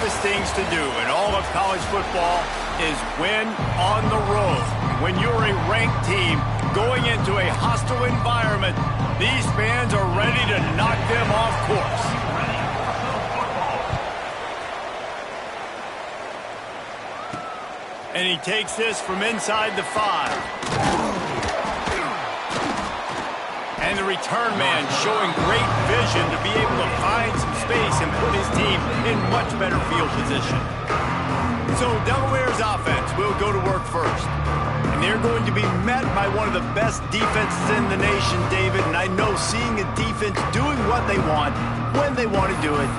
hardest things to do in all of college football is win on the road. When you're a ranked team going into a hostile environment, these fans are ready to knock them off course. And he takes this from inside the 5. And the return man showing great vision to be able to find some space and put his team in much better field position. So Delaware's offense will go to work first. And they're going to be met by one of the best defenses in the nation, David. And I know seeing a defense doing what they want, when they want to do it,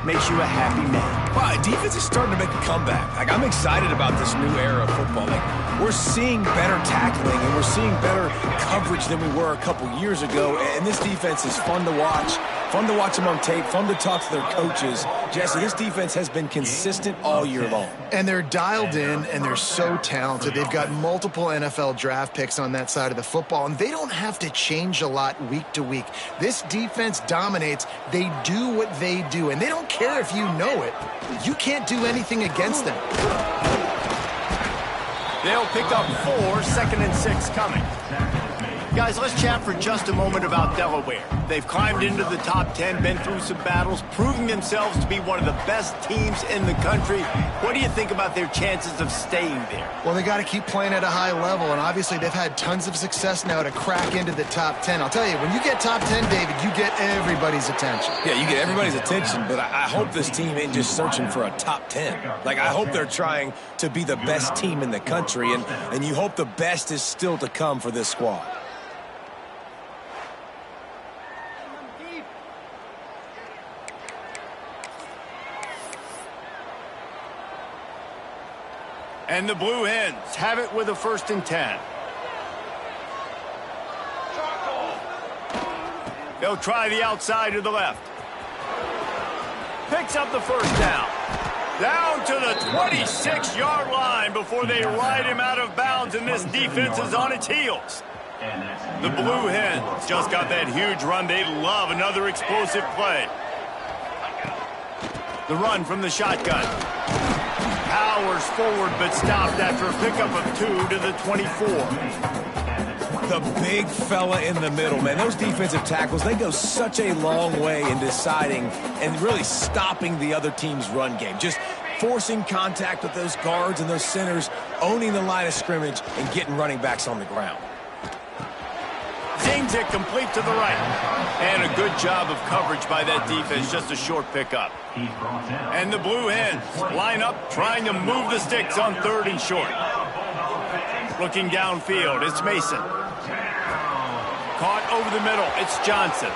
makes you a happy man. Wow, defense is starting to make a comeback. Like, I'm excited about this new era of football. Like, we're seeing better tackling and we're seeing better coverage than we were a couple years ago. And this defense is fun to watch. Fun to watch them on tape. Fun to talk to their coaches. Jesse, this defense has been consistent all year long. And they're dialed in, and they're so talented. They've got multiple NFL draft picks on that side of the football, and they don't have to change a lot week to week. This defense dominates. They do what they do, and they don't care if you know it. You can't do anything against them. They'll pick up 4, 2nd and 6 coming. Guys, let's chat for just a moment about Delaware. They've climbed into the top 10, been through some battles, proving themselves to be one of the best teams in the country. What do you think about their chances of staying there? Well, they got to keep playing at a high level, and obviously they've had tons of success now to crack into the top 10. I'll tell you, when you get top 10, David, you get everybody's attention. Yeah, you get everybody's attention, but I hope this team ain't just searching for a top 10. Like, I hope they're trying to be the best team in the country, and you hope the best is still to come for this squad. And the Blue Hens have it with a 1st and 10. They'll try the outside to the left. Picks up the 1st down. Down to the 26-yard line before they ride him out of bounds, and this defense is on its heels. The Blue Hens just got that huge run. They love another explosive play. The run from the shotgun. Powers forward, but stopped after a pickup of 2 to the 24. The big fella in the middle, man. Those defensive tackles, they go such a long way in deciding and really stopping the other team's run game. Just forcing contact with those guards and those centers, owning the line of scrimmage, and getting running backs on the ground. Zings it complete to the right. And a good job of coverage by that defense, just a short pickup. And the Blue Hens line up, trying to move the sticks on 3rd and short. Looking downfield, it's Mason. Caught over the middle, it's Johnson.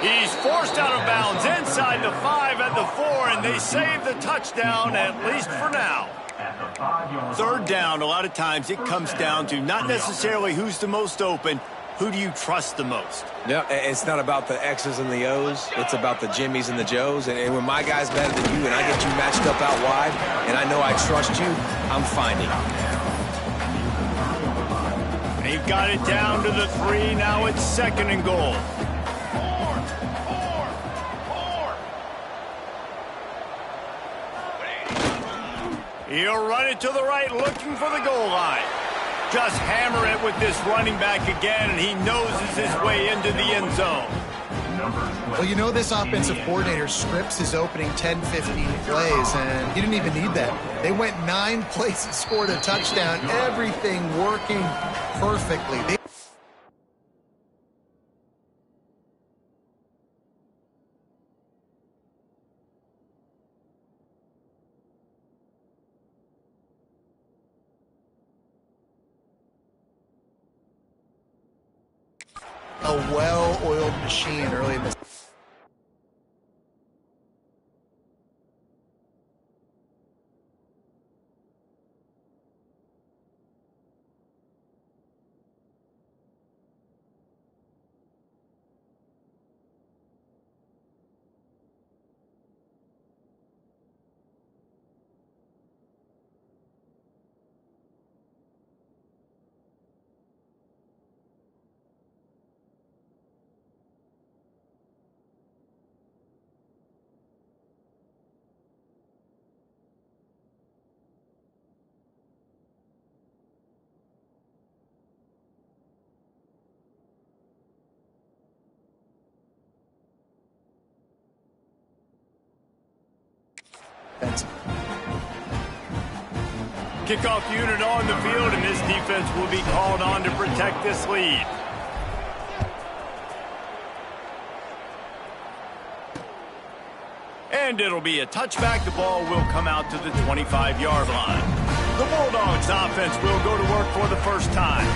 He's forced out of bounds inside the 5 at the 4, and they save the touchdown, at least for now. 3rd down, a lot of times it comes down to not necessarily who's the most open, who do you trust the most? Yeah, it's not about the X's and the O's. It's about the Jimmies and the Joes. And when my guy's better than you and I get you matched up out wide and I know I trust you, I'm finding you. They've got it down to the 3. Now it's 2nd and goal. He'll run it to the right, looking for the goal line. Just hammer it with this running back again, and he noses his way into the end zone. Well, you know this offensive coordinator scripts his opening 10, 15 plays, and he didn't even need that. They went 9 plays and scored a touchdown, everything working perfectly. A well-oiled machine early in the Benson. Kickoff unit on the field, and this defense will be called on to protect this lead. And it'll be a touchback. The ball will come out to the 25-yard line. The Bulldogs offense will go to work for the first time.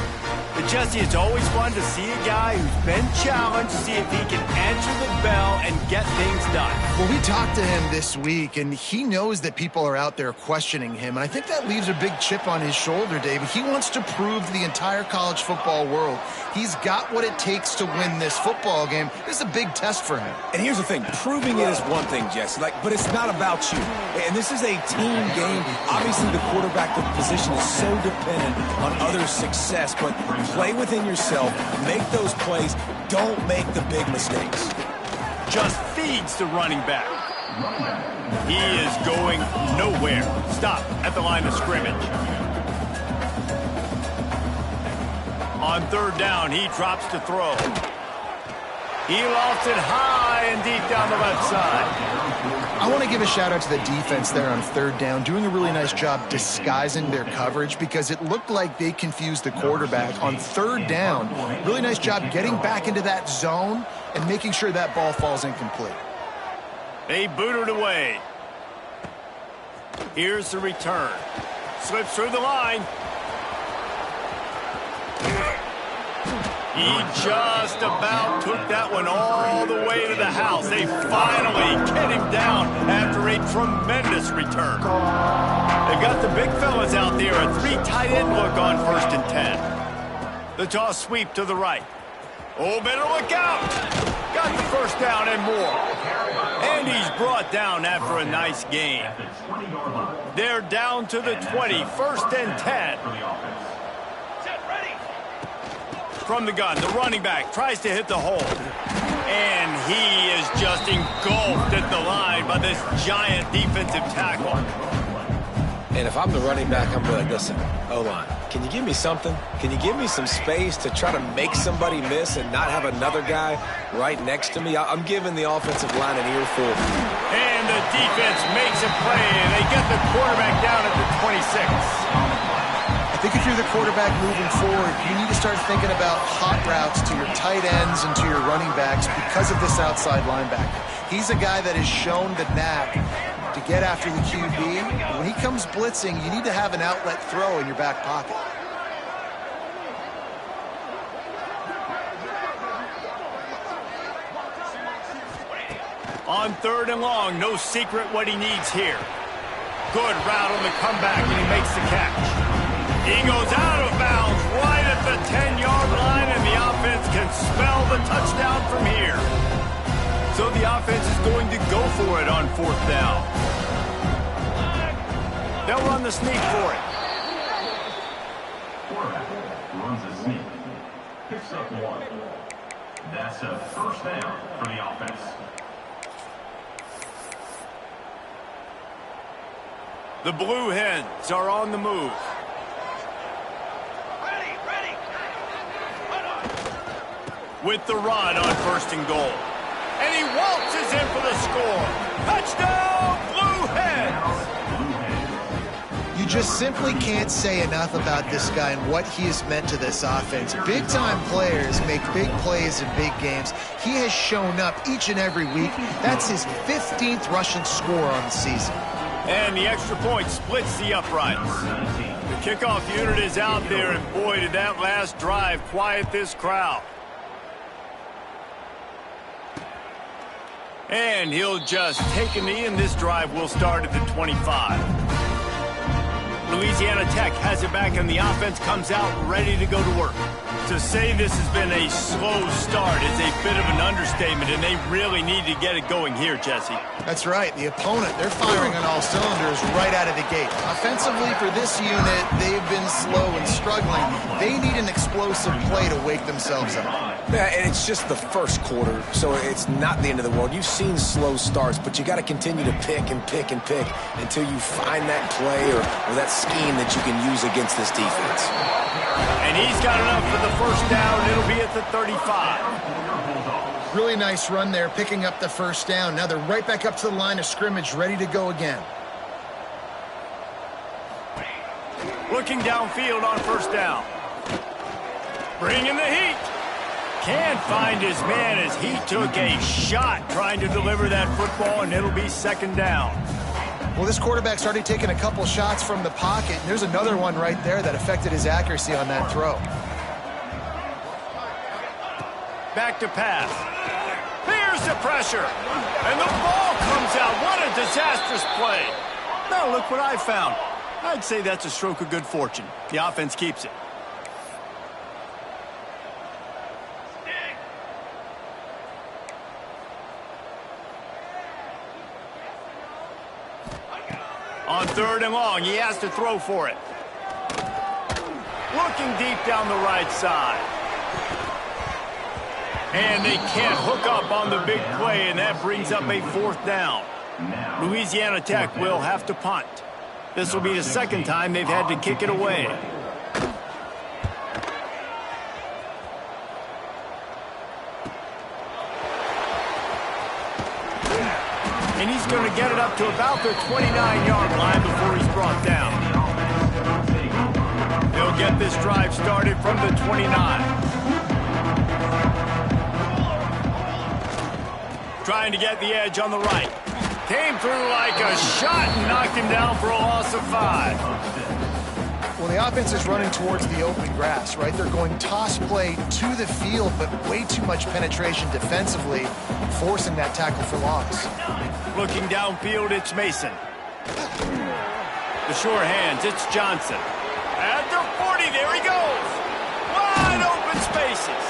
But Jesse, it's always fun to see a guy who's been challenged, see if he can answer the bell and get things done. Well, we talked to him this week, and he knows that people are out there questioning him, and I think that leaves a big chip on his shoulder, David. He wants to prove to the entire college football world he's got what it takes to win this football game. This is a big test for him. And here's the thing, proving it is one thing, Jesse, but it's not about you. And this is a team game. Obviously, the quarterback position is so dependent on others' success, but play within yourself, make those plays, don't make the big mistakes. Just feeds the running back. He is going nowhere. Stop at the line of scrimmage. On third down, he drops to throw. He lofts it high and deep down the left side. I want to give a shout out to the defense there on third down, doing a really nice job disguising their coverage because it looked like they confused the quarterback on third down. Really nice job getting back into that zone and making sure that ball falls incomplete. They boot it away. Here's the return. Slips through the line. He just about took that one all the way to the house. They finally get him down after a tremendous return. They've got the big fellas out there, a 3 tight end look on 1st and 10. The toss sweep to the right. Oh, better look out. Got the first down and more. And he's brought down after a nice gain. They're down to the 20, 1st and 10. From the gun, the running back tries to hit the hole. And he is just engulfed at the line by this giant defensive tackle. And if I'm the running back, I'm like, listen, O-line, can you give me something? Can you give me some space to try to make somebody miss and not have another guy right next to me? I'm giving the offensive line an earful. And the defense makes a play, and they get the quarterback down at the 26. I think if you're the quarterback moving forward, you need to start thinking about hot routes to your tight ends and to your running backs because of this outside linebacker. He's a guy that has shown the knack to get after the QB. When he comes blitzing, you need to have an outlet throw in your back pocket. On third and long, no secret what he needs here. Good route on the comeback, and he makes the catch. He goes out of bounds right at the 10-yard line, and the offense can spell the touchdown from here. So the offense is going to go for it on 4th down. They'll run the sneak for it. Quarterback runs a sneak. Picks up 1. That's a 1st down for the offense. The Blue Hens are on the move. With the run on 1st and goal. And he waltzes in for the score. Touchdown, Blue Hens! You just simply can't say enough about this guy and what he has meant to this offense. Big-time players make big plays in big games. He has shown up each and every week. That's his 15th rushing score on the season. And the extra point splits the uprights. The kickoff unit is out there, and boy, did that last drive quiet this crowd. And he'll just take a knee, and this drive will start at the 25. Louisiana Tech has it back, and the offense comes out ready to go to work. To say this has been a slow start is a bit of an understatement, and they really need to get it going here, Jesse. That's right. The opponent, they're firing on all cylinders right out of the gate. Offensively, for this unit, they've been slow and struggling. They need an explosive play to wake themselves up. Yeah, and it's just the first quarter, so it's not the end of the world. You've seen slow starts, but you got to continue to pick and pick and pick until you find that play or that scheme that you can use against this defense. And he's got enough for the first down. It'll be at the 35. Really nice run there, picking up the first down. Now they're right back up to the line of scrimmage, ready to go again. Looking downfield on first down. Bringing the heat. Can't find his man as he took a shot trying to deliver that football, and it'll be second down. Well, this quarterback's already taken a couple shots from the pocket, and there's another one right there that affected his accuracy on that throw. Back to pass. Here's the pressure. And the ball comes out. What a disastrous play. Now look what I found. I'd say that's a stroke of good fortune. The offense keeps it. On third and long, he has to throw for it. Looking deep down the right side. And they can't hook up on the big play, and that brings up a fourth down. Louisiana Tech will have to punt. This will be the second time they've had to kick it away. And he's going to get it up to about the 29-yard line before he's brought down. They'll get this drive started from the 29. Trying to get the edge on the right. Came through like a shot and knocked him down for a loss of 5. Well, the offense is running towards the open grass, right? They're going toss play to the field, but way too much penetration defensively, forcing that tackle for loss. Looking downfield, it's Mason. The sure hands, it's Johnson. At the 40, there he goes. Wide open spaces.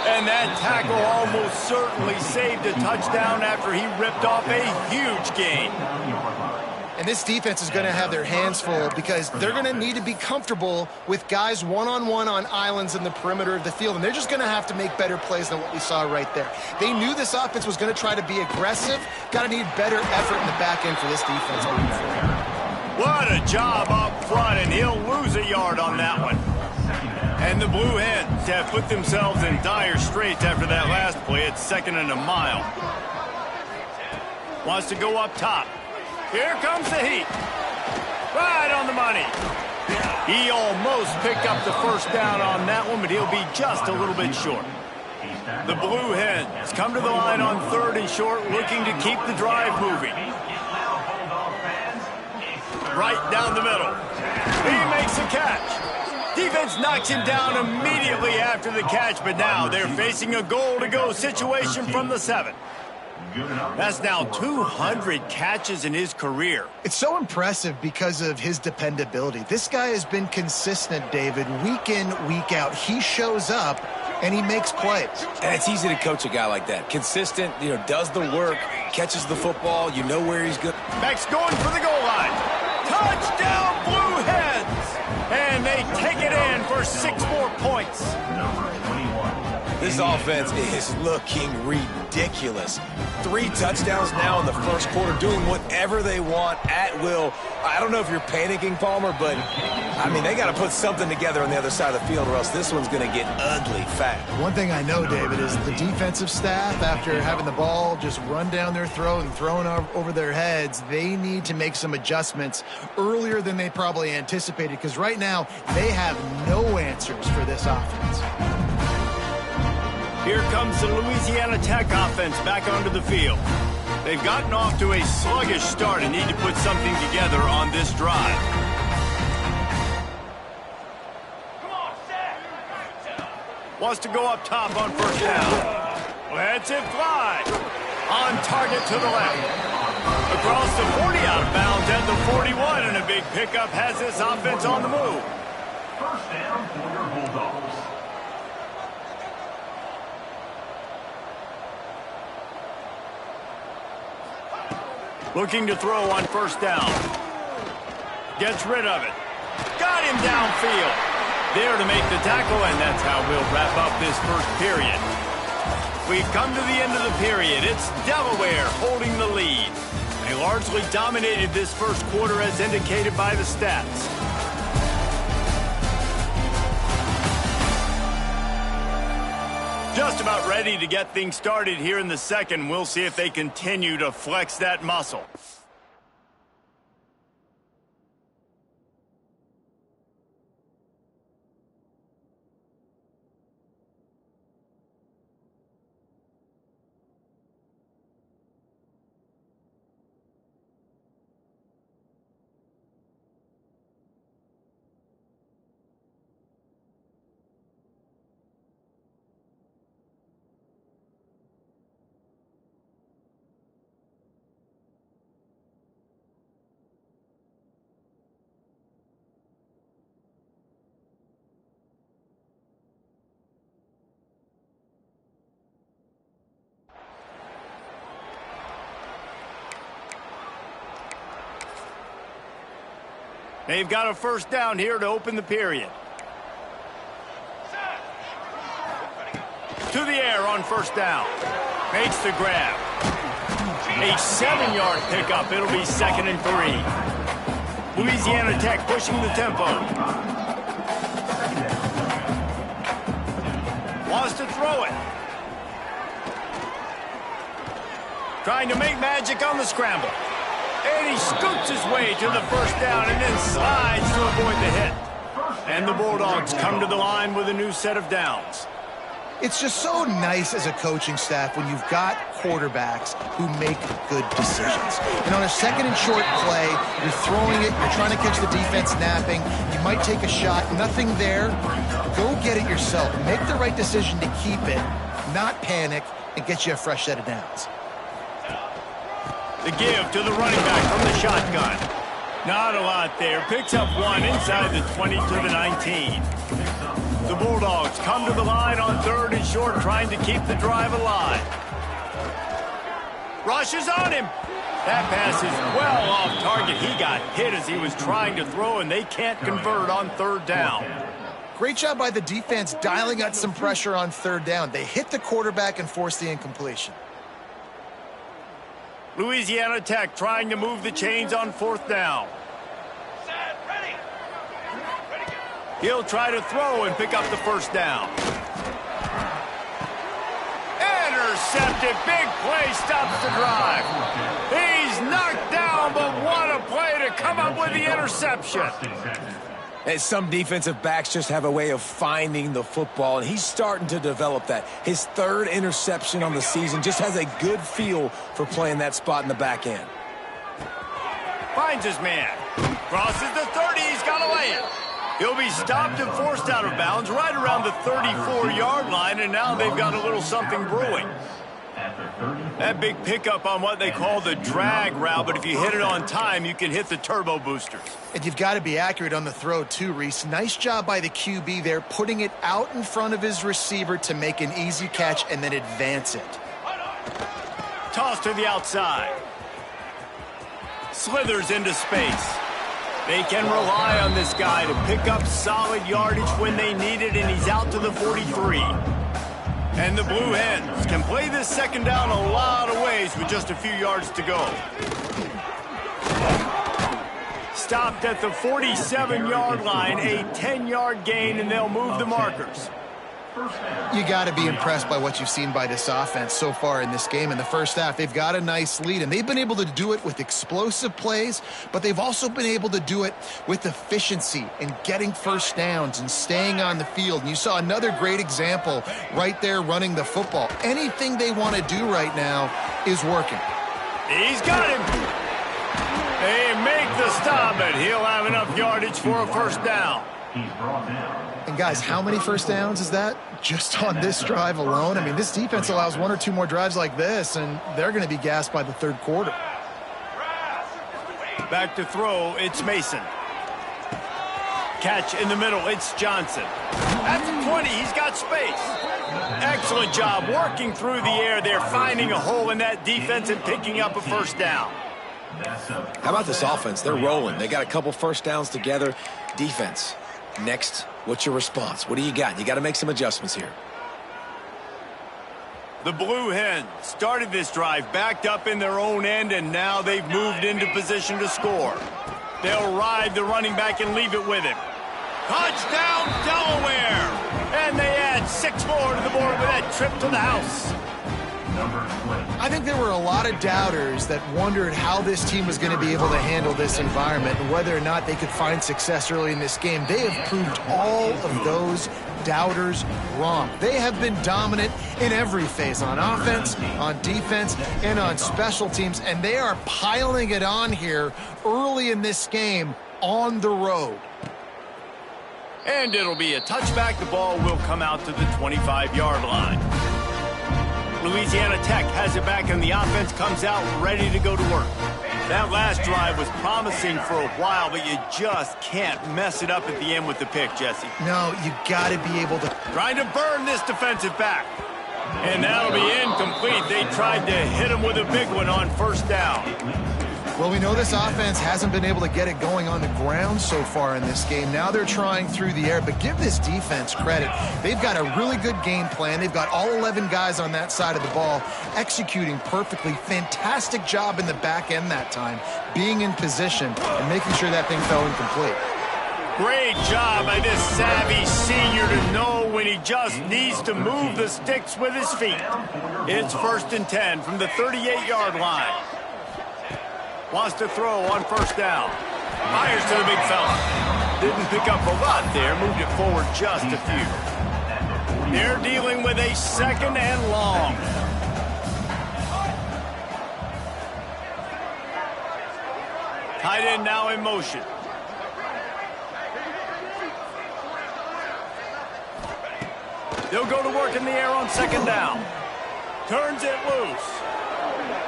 And that tackle almost certainly saved a touchdown after he ripped off a huge gain. And this defense is going to have their hands full because they're going to need to be comfortable with guys one-on-one on islands in the perimeter of the field. And they're just going to have to make better plays than what we saw right there. They knew this offense was going to try to be aggressive. Got to need better effort in the back end for this defense moving forward. What a job up front, and he'll lose a yard on that one. And the Blue Hens have put themselves in dire straits after that last play. It's second and a mile. Wants to go up top. Here comes the heat. Right on the money. He almost picked up the first down on that one, but he'll be just a little bit short. The Blue Hens come to the line on third and short, looking to keep the drive moving. Right down the middle. He makes a catch. Defense knocks him down immediately after the catch, but now they're facing a goal-to-go situation from the 7. That's now 200 catches in his career. It's so impressive because of his dependability. This guy has been consistent, David, week in, week out. He shows up, and he makes plays. And it's easy to coach a guy like that. Consistent, does the work, catches the football, you know where he's good. Max going for the goal line. Touchdown, Blue Hens! And they take it in for 6 more points. This offense is looking ridiculous. 3 touchdowns now in the first quarter, doing whatever they want at will. I don't know if you're panicking, Palmer, but, they got to put something together on the other side of the field or else this one's going to get ugly fast. One thing I know, David, is the defensive staff, after having the ball just run down their throat and thrown over their heads, they need to make some adjustments earlier than they probably anticipated because right now they have no answers for this offense. Here comes the Louisiana Tech offense back onto the field. They've gotten off to a sluggish start and need to put something together on this drive. Wants to go up top on first down. Lets it fly. On target to the left. Across the 40, out of bounds at the 41, and a big pickup has this offense on the move. First down for your Bulldogs. Looking to throw on first down. Gets rid of it. Got him downfield. There to make the tackle, and that's how we'll wrap up this first period. We've come to the end of the period. It's Delaware holding the lead. They largely dominated this first quarter as indicated by the stats. Just about ready to get things started here in the second. We'll see if they continue to flex that muscle. They've got a first down here to open the period. To the air on first down. Makes the grab. A 7-yard pickup. It'll be 2nd and 3. Louisiana Tech pushing the tempo. Wants to throw it. Trying to make magic on the scramble. And he scoots his way to the first down and then slides to avoid the hit. And the Bulldogs come to the line with a new set of downs. It's just so nice as a coaching staff when you've got quarterbacks who make good decisions. And on a 2nd and short play, you're throwing it, you're trying to catch the defense napping, you might take a shot, nothing there. Go get it yourself. Make the right decision to keep it, not panic, and get you a fresh set of downs. The give to the running back from the shotgun. Not a lot there. Picks up 1 inside the 20 to the 19. The Bulldogs come to the line on 3rd and short, trying to keep the drive alive. Rushes on him. That pass is well off target. He got hit as he was trying to throw, and they can't convert on 3rd down. Great job by the defense dialing out some pressure on 3rd down. They hit the quarterback and forced the incompletion. Louisiana Tech trying to move the chains on 4th down. He'll try to throw and pick up the first down. Intercepted. Big play stops the drive. He's knocked down, but what a play to come up with the interception. And some defensive backs just have a way of finding the football, and he's starting to develop that. His 3rd interception on the season, just has a good feel for playing that spot in the back end. Finds his man. Crosses the 30. He's got to lay it. He'll be stopped and forced out of bounds right around the 34-yard line, and now they've got a little something brewing. That big pickup on what they call the drag route, but if you hit it on time, you can hit the turbo boosters. And you've got to be accurate on the throw too, Reese. Nice job by the QB there, putting it out in front of his receiver to make an easy catch and then advance it. Toss to the outside. Slithers into space. They can rely on this guy to pick up solid yardage when they need it, and he's out to the 43. And the Blue Hens can play this 2nd down a lot of ways with just a few yards to go. Stopped at the 47-yard line, a 10-yard gain, and they'll move the markers. You got to be impressed by what you've seen by this offense so far in this game. In the first half, they've got a nice lead, and they've been able to do it with explosive plays, but they've also been able to do it with efficiency and getting first downs and staying on the field. And you saw another great example right there running the football. Anything they want to do right now is working. He's got him. They make the stop, and he'll have enough yardage for a first down. He's brought down. And guys, how many first downs is that just on this drive alone? I mean, this defense allows 1 or 2 more drives like this, and they're going to be gassed by the 3rd quarter. Back to throw, it's Mason. Catch in the middle, it's Johnson. At the 20, he's got space. Excellent job working through the air there, finding a hole in that defense and picking up a first down. How about this offense? They're rolling. They got a couple first downs together. Defense, next, what's your response? What do you got? You got to make some adjustments here. The Blue Hens started this drive backed up in their own end, and now they've moved into position to score. They'll ride the running back and leave it with him. Touchdown, Delaware! And they add 6 more to the board with that trip to the house. I think there were a lot of doubters that wondered how this team was going to be able to handle this environment and whether or not they could find success early in this game. They have proved all of those doubters wrong. They have been dominant in every phase, on offense, on defense, and on special teams, and they are piling it on here early in this game on the road. And it'll be a touchback. The ball will come out to the 25-yard line. Louisiana Tech has it back, and the offense comes out ready to go to work. That last drive was promising for a while, but you just can't mess it up at the end with the pick, Jesse. No, you got to be able to. Trying to burn this defensive back. And that'll be incomplete. They tried to hit him with a big one on first down. Well, we know this offense hasn't been able to get it going on the ground so far in this game. Now they're trying through the air, but give this defense credit. They've got a really good game plan. They've got all 11 guys on that side of the ball executing perfectly. Fantastic job in the back end that time, being in position and making sure that thing fell incomplete. Great job by this savvy senior to know when he just needs to move the sticks with his feet. It's 1st and 10 from the 38-yard line. Wants to throw on 1st down. Fires to the big fella. Didn't pick up a lot there. Moved it forward just a few. They're dealing with a 2nd and long. Tight end now in motion. They'll go to work in the air on 2nd down. Turns it loose.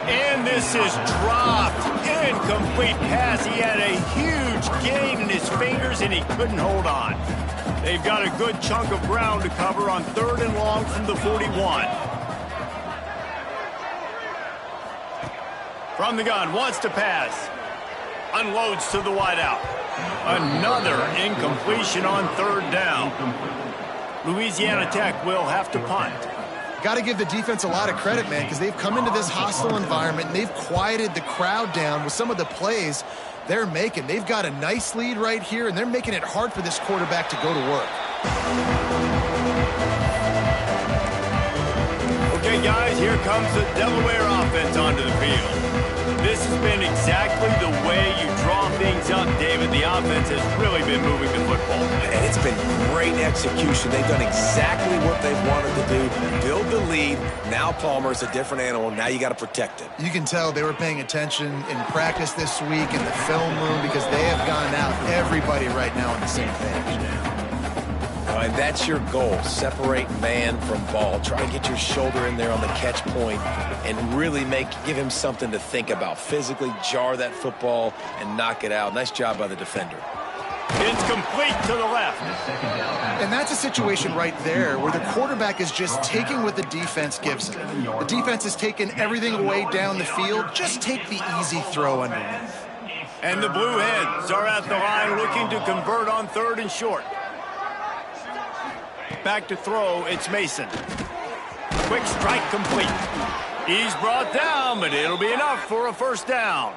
And this is dropped. Incomplete pass. He had a huge gain in his fingers, and he couldn't hold on. They've got a good chunk of ground to cover on 3rd and long from the 41. From the gun, wants to pass. Unloads to the wideout. Another incompletion on 3rd down. Louisiana Tech will have to punt. Got to give the defense a lot of credit, man, because they've come into this hostile environment and they've quieted the crowd down with some of the plays they're making. They've got a nice lead right here, and they're making it hard for this quarterback to go to work. Okay, guys, here comes the Delaware offense onto the field. This has been exactly the way you draw things up, David. The offense has really been moving the football. And it's been great execution. They've done exactly what they've wanted to do. Build the lead. Now Palmer's a different animal. Now you got to protect it. You can tell they were paying attention in practice this week in the film room because they have gone out. Everybody right now on the same page. And that's your goal. Separate man from ball. Try to get your shoulder in there on the catch point and really give him something to think about. Physically jar that football and knock it out. Nice job by the defender. It's complete to the left. And that's a situation right there where the quarterback is just taking what the defense gives him. The defense has taken everything away down the field. Just take the easy throw underneath. And the Blue Hens are at the line looking to convert on 3rd and short. Back to throw, it's Mason. Quick strike complete. He's brought down, but it'll be enough for a 1st down.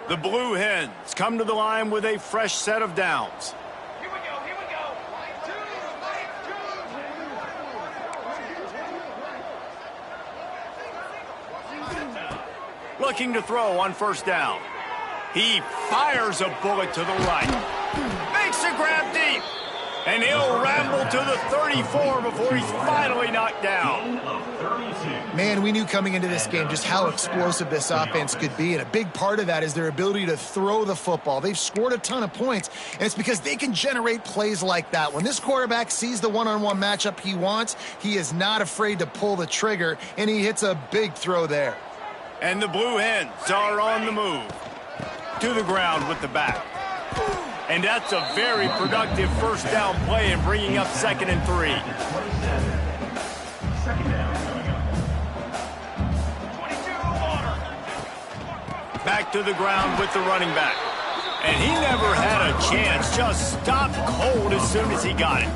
The Blue Hens come to the line with a fresh set of downs. Here we go, here we go. Looking to throw on 1st down. He fires a bullet to the right. Makes a grab deep. And he'll ramble to the 34 before he's finally knocked down. Man, we knew coming into this game just how explosive this offense could be, and a big part of that is their ability to throw the football. They've scored a ton of points, and it's because they can generate plays like that. When this quarterback sees the one-on-one matchup he wants, he is not afraid to pull the trigger, and he hits a big throw there. And the Blue Hens are on the move. To the ground with the back. And that's a very productive 1st down play in bringing up 2nd and 3. Back to the ground with the running back. And he never had a chance. Just stopped cold as soon as he got it.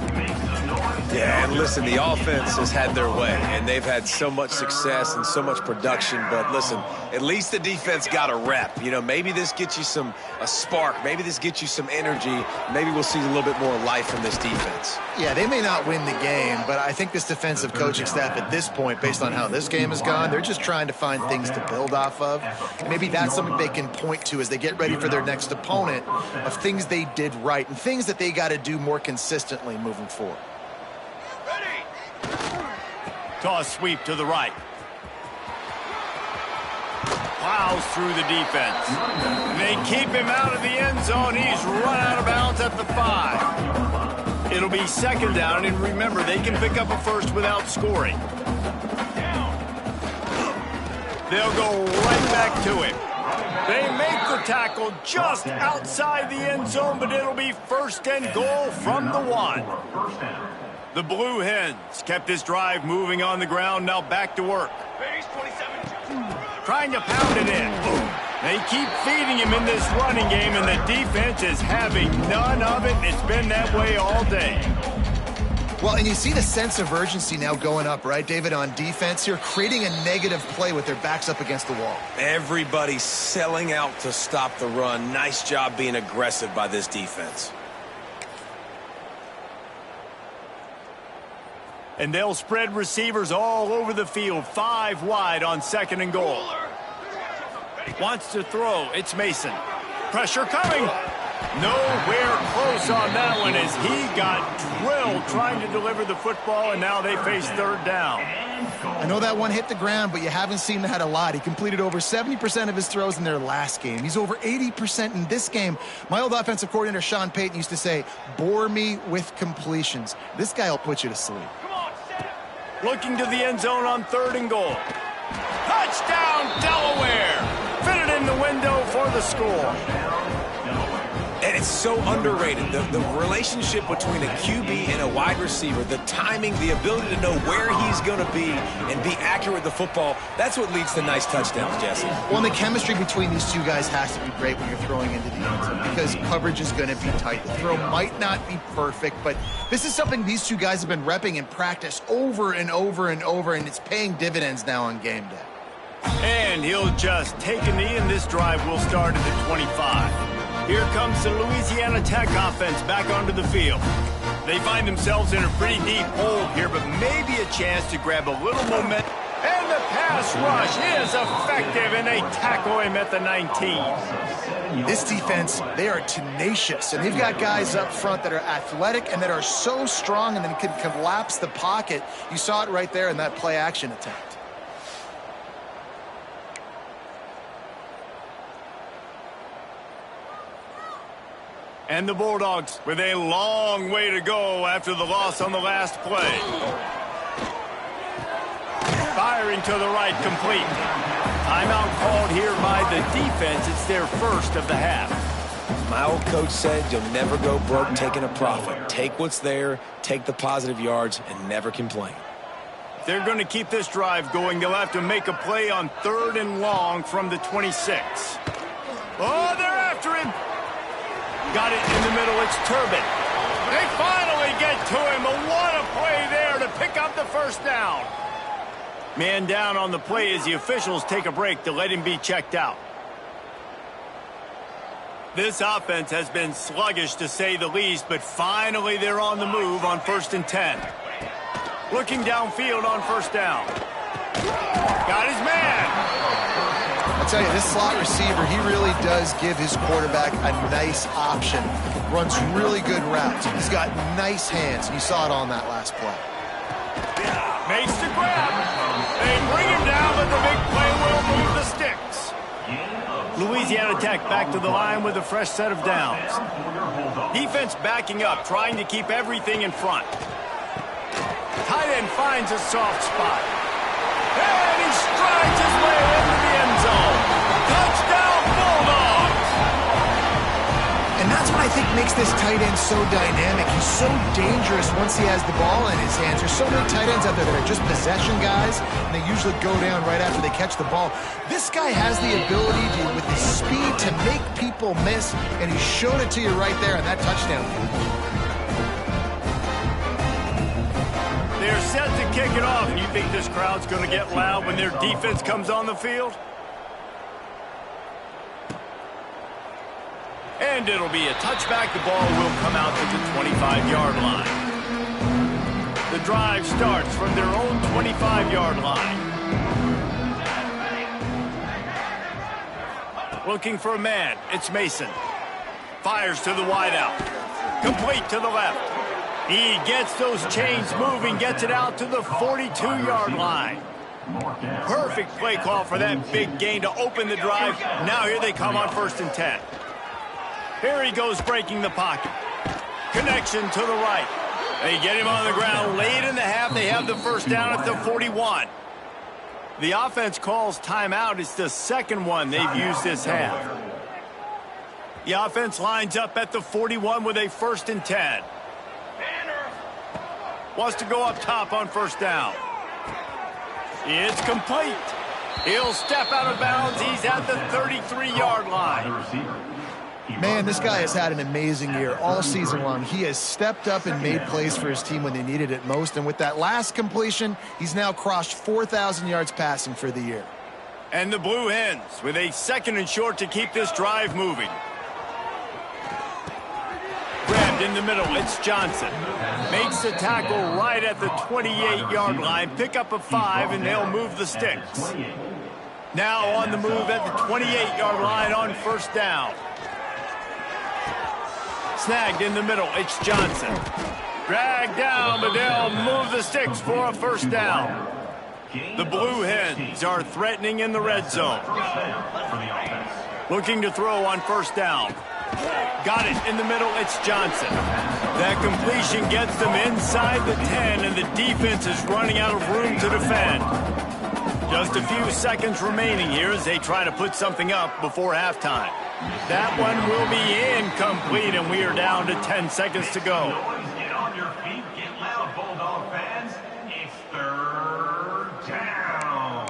Yeah, and listen, the offense has had their way, and they've had so much success and so much production. But listen, at least the defense got a rep. You know, maybe this gets you a spark. Maybe this gets you some energy. Maybe we'll see a little bit more life from this defense. Yeah, they may not win the game, but I think this defensive coaching staff at this point, based on how this game has gone, they're just trying to find things to build off of. And maybe that's something they can point to as they get ready for their next opponent of things they did right and things that they got to do more consistently moving forward. Toss sweep to the right. Plows through the defense. They keep him out of the end zone. He's run out of bounds at the 5. It'll be 2nd down, and remember, they can pick up a 1st without scoring. They'll go right back to him. They make the tackle just outside the end zone, but it'll be 1st and goal from the 1. The Blue Hens kept this drive moving on the ground, now back to work. Trying to pound it in. They keep feeding him in this running game, and the defense is having none of it, and it's been that way all day. Well, and you see the sense of urgency now going up, right, David, on defense here, creating a negative play with their backs up against the wall. Everybody's selling out to stop the run. Nice job being aggressive by this defense. And they'll spread receivers all over the field, 5 wide on 2nd and goal. Wants to throw. It's Mason. Pressure coming. Nowhere close on that one as he got drilled trying to deliver the football, and now they face 3rd down. I know that one hit the ground, but you haven't seen that a lot. He completed over 70% of his throws in their last game. He's over 80% in this game. My old offensive coordinator, Sean Payton, used to say, bore me with completions. This guy will put you to sleep. Looking to the end zone on 3rd and goal. Touchdown, Delaware! Fitted in the window for the score. And it's so underrated. The relationship between a QB and a wide receiver, the timing, the ability to know where he's going to be and be accurate with the football, that's what leads to nice touchdowns, Jesse. Well, and the chemistry between these two guys has to be great when you're throwing into the end zone because coverage is going to be tight. The throw might not be perfect, but this is something these two guys have been repping in practice over and over and over, and it's paying dividends now on game day. And he'll just take a knee, and this drive will start at the 25. Here comes the Louisiana Tech offense back onto the field. They find themselves in a pretty deep hole here, but maybe a chance to grab a little momentum. And the pass rush is effective, and they tackle him at the 19. This defense, they are tenacious, and they've got guys up front that are athletic and that are so strong and then can collapse the pocket. You saw it right there in that play-action attempt. And the Bulldogs with a long way to go after the loss on the last play. Firing to the right, complete. Timeout called here by the defense. It's their first of the half. My old coach said you'll never go broke taking a profit. Take what's there, take the positive yards, and never complain. They're going to keep this drive going. They'll have to make a play on 3rd and long from the 26. Oh, they're after him. Got it in the middle. It's Turbin. They finally get to him. But what a play there to pick up the 1st down. Man down on the play as the officials take a break to let him be checked out. This offense has been sluggish to say the least, but finally they're on the move on 1st and 10. Looking downfield on 1st down. Got his man. I'll tell you, this slot receiver, he really does give his quarterback a nice option. Runs really good routes. He's got nice hands, and you saw it on that last play. Makes the grab. They bring him down, but the big play will move the sticks. Louisiana Tech back to the line with a fresh set of downs. Defense backing up, trying to keep everything in front. Tight end finds a soft spot. And he strides his way into the end zone. Touchdown, Bulldogs! And that's what I think makes this tight end so dynamic. He's so dangerous once he has the ball in his hands. There's so many tight ends out there that are just possession guys, and they usually go down right after they catch the ball. This guy has the ability to, with his speed, to make people miss, and he showed it to you right there on that touchdown. They're set to kick it off. You think this crowd's going to get loud when their defense comes on the field? And it'll be a touchback. The ball will come out to the 25-yard line. The drive starts from their own 25-yard line. Looking for a man. It's Mason. Fires to the wideout. Complete to the left. He gets those chains moving, gets it out to the 42-yard line. Perfect play call for that big gain to open the drive. Now here they come on 1st and 10. Here he goes breaking the pocket. Connection to the right. They get him on the ground late in the half. They have the 1st down at the 41. The offense calls timeout. It's the 2nd one they've used this half. The offense lines up at the 41 with a 1st and 10. Wants to go up top on first down. It's complete. He'll step out of bounds. He's at the 33-yard line. Man, this guy has had an amazing year all season long. He has stepped up and made plays for his team when they needed it most. And with that last completion, he's now crossed 4,000 yards passing for the year. And the Blue Hens with a 2nd and short to keep this drive moving. Grabbed in the middle, it's Johnson. Makes the tackle right at the 28-yard line. Pick up a 5, and they'll move the sticks. Now on the move at the 28-yard line on first down. Snagged in the middle, it's Johnson. Dragged down, but they'll move the sticks for a first down. The Blue Hens are threatening in the red zone. Looking to throw on first down. Got it in the middle, it's Johnson. That completion gets them inside the 10, and the defense is running out of room to defend. Just a few seconds remaining here as they try to put something up before halftime. That one will be incomplete, and we are down to 10 seconds to go. Get on your feet, get loud, Bulldog fans. It's 3rd down.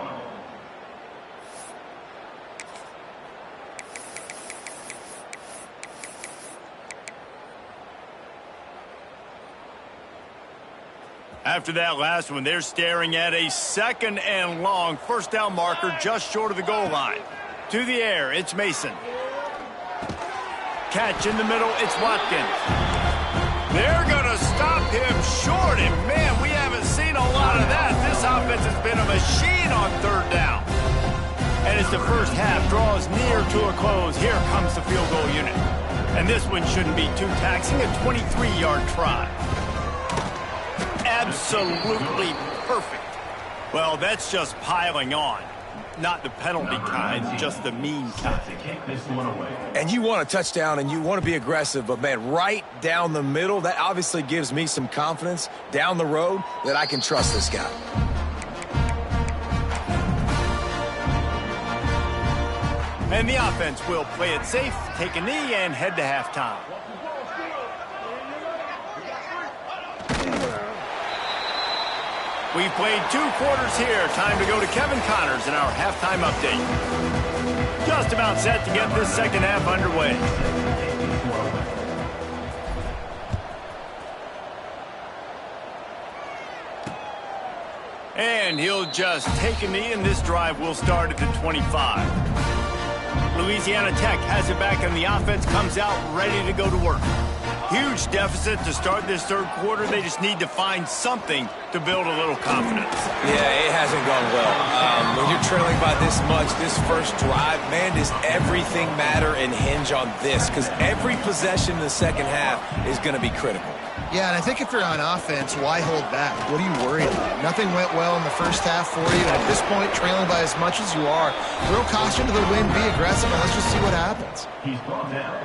After that last one, they're staring at a 2nd and long. First down marker just short of the goal line. To the air, it's Mason. Catch in the middle, it's Watkins. They're going to stop him short, and man, we haven't seen a lot of that. This offense has been a machine on 3rd down. And as the first half draws near to a close, here comes the field goal unit. And this one shouldn't be too taxing, a 23-yard try. Absolutely perfect. Well, that's just piling on. Not the penalty kind, just the mean kind. And you want a touchdown and you want to be aggressive, but man, right down the middle, that obviously gives me some confidence down the road that I can trust this guy. And the offense will play it safe, take a knee, and head to halftime. We've played 2 quarters here. Time to go to Kevin Connors in our halftime update. Just about set to get this second half underway. And he'll just take a knee, and this drive will start at the 25. Louisiana Tech has it back, and the offense comes out ready to go to work. Huge deficit to start this 3rd quarter. They just need to find something to build a little confidence. Yeah, it hasn't gone well. When you're trailing by this much, this first drive, man, does everything matter and hinge on this? Because every possession in the second half is going to be critical. Yeah, and I think if you're on offense, why hold back? What are you worried about? Nothing went well in the first half for you, and at this point, trailing by as much as you are, throw caution to the wind, be aggressive, and let's just see what happens.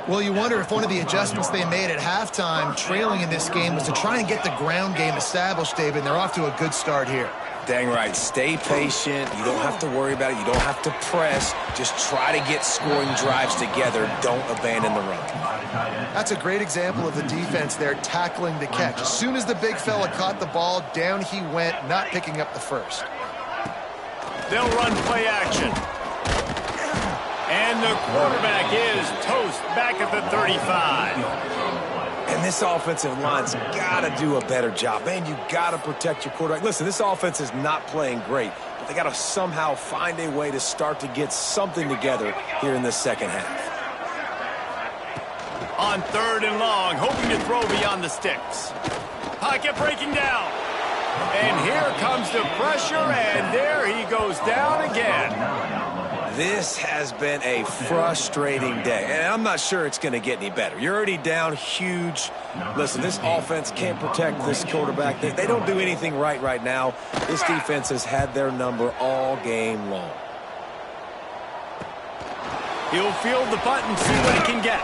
Well, you wonder if one of the adjustments they made at halftime, trailing in this game, was to try and get the ground game established, David, and they're off to a good start here. Dang right. Stay patient. You don't have to worry about it. You don't have to press. Just try to get scoring drives together. Don't abandon the run. That's a great example of the defense there tackling the catch. As soon as the big fella caught the ball, down he went, not picking up the first. They'll run play action. And the quarterback is toast back at the 35. And this offensive line's got to do a better job. Man, you got to protect your quarterback. Listen, this offense is not playing great, but they got to somehow find a way to start to get something together here in the second half. On 3rd and long, hoping to throw beyond the sticks. Pocket breaking down. And here comes the pressure, and there he goes down again. This has been a frustrating day, and I'm not sure it's going to get any better. You're already down huge. Listen, this offense can't protect this quarterback. They don't do anything right now. This defense has had their number all game long. He'll field the punt and see what he can get.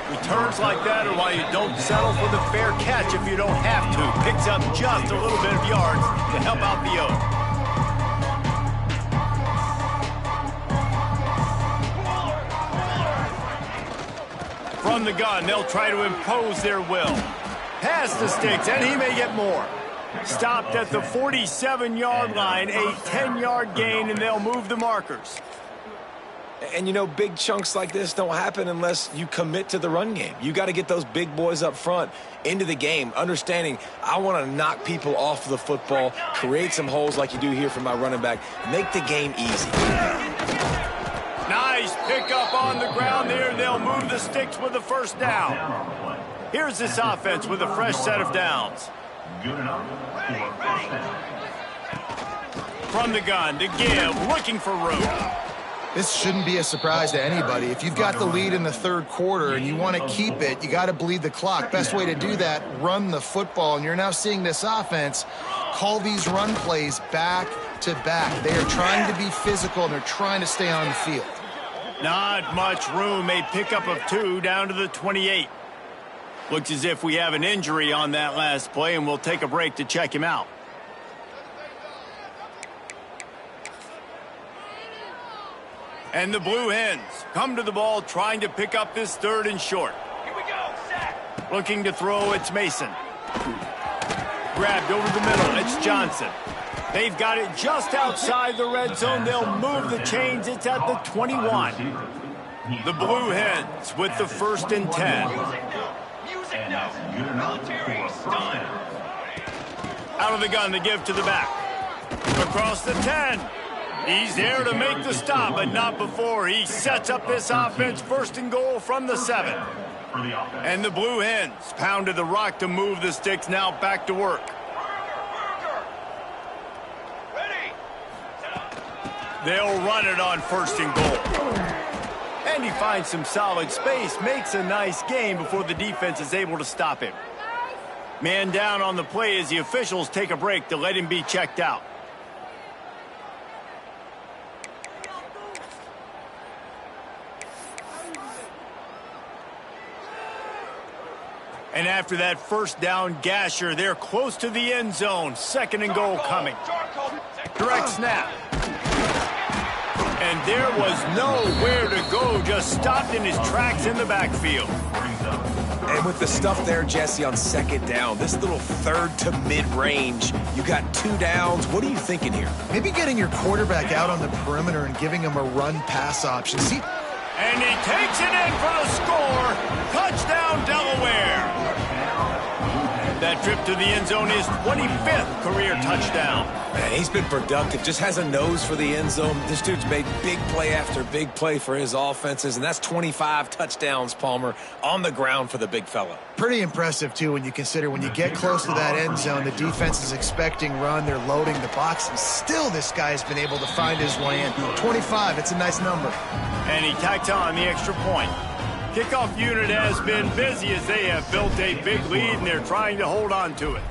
Returns like that are why you don't settle for the fair catch if you don't have to. Picks up just a little bit of yards to help out the O. From the gun, they'll try to impose their will. Past the sticks, and he may get more. Stopped at the 47-yard line, a 10-yard gain, and they'll move the markers. And, you know, big chunks like this don't happen unless you commit to the run game. You got to get those big boys up front into the game, understanding I want to knock people off the football, create some holes like you do here for my running back, make the game easy. Nice pickup on the ground there. They'll move the sticks with the first down. Here's this offense with a fresh set of downs. Good enough for first down. From the gun to give, looking for room. This shouldn't be a surprise to anybody. If you've got the lead in the third quarter and you want to keep it, you got to bleed the clock. Best way to do that, run the football. And you're now seeing this offense call these run plays back to back. They are trying to be physical, and they're trying to stay on the field. Not much room. A pickup of 2 down to the 28. Looks as if we have an injury on that last play, and we'll take a break to check him out. And the Blue Hens come to the ball, trying to pick up this 3rd and short. Here we go. Set. Looking to throw, it's Mason. Grabbed over the middle, it's Johnson. They've got it just outside the red zone. They'll move the chains. It's at the 21. The Blue Hens with the 1st and 10. And that's good enough for first down. Out of the gun to give to the back. Across the 10. He's there to make the stop, but not before. He sets up this offense 1st and goal from the 7. And the Blue Hens pounded the rock to move the sticks, now back to work. They'll run it on 1st and goal. And he finds some solid space, makes a nice gain before the defense is able to stop him. Man down on the play as the officials take a break to let him be checked out. And after that 1st down gasher, they're close to the end zone. 2nd and goal coming. Direct snap. And there was nowhere to go, just stopped in his tracks in the backfield. And with the stuff there, Jesse, on 2nd down, this little 3rd to mid-range, you got 2 downs. What are you thinking here? Maybe getting your quarterback out on the perimeter and giving him a run-pass option. See? And he takes it in for the score. Touchdown, Delaware. That trip to the end zone is 25th career touchdown. Man, he's been productive, just has a nose for the end zone. This dude's made big play after big play for his offenses, and that's 25 touchdowns, Palmer, on the ground for the big fella. Pretty impressive, too, when you consider when you get close to that end zone, the defense is expecting run, they're loading the box, and still this guy's been able to find his way in. 25, it's a nice number. And he tacked on the extra point. Kickoff unit has been busy as they have built a big lead, and they're trying to hold on to it.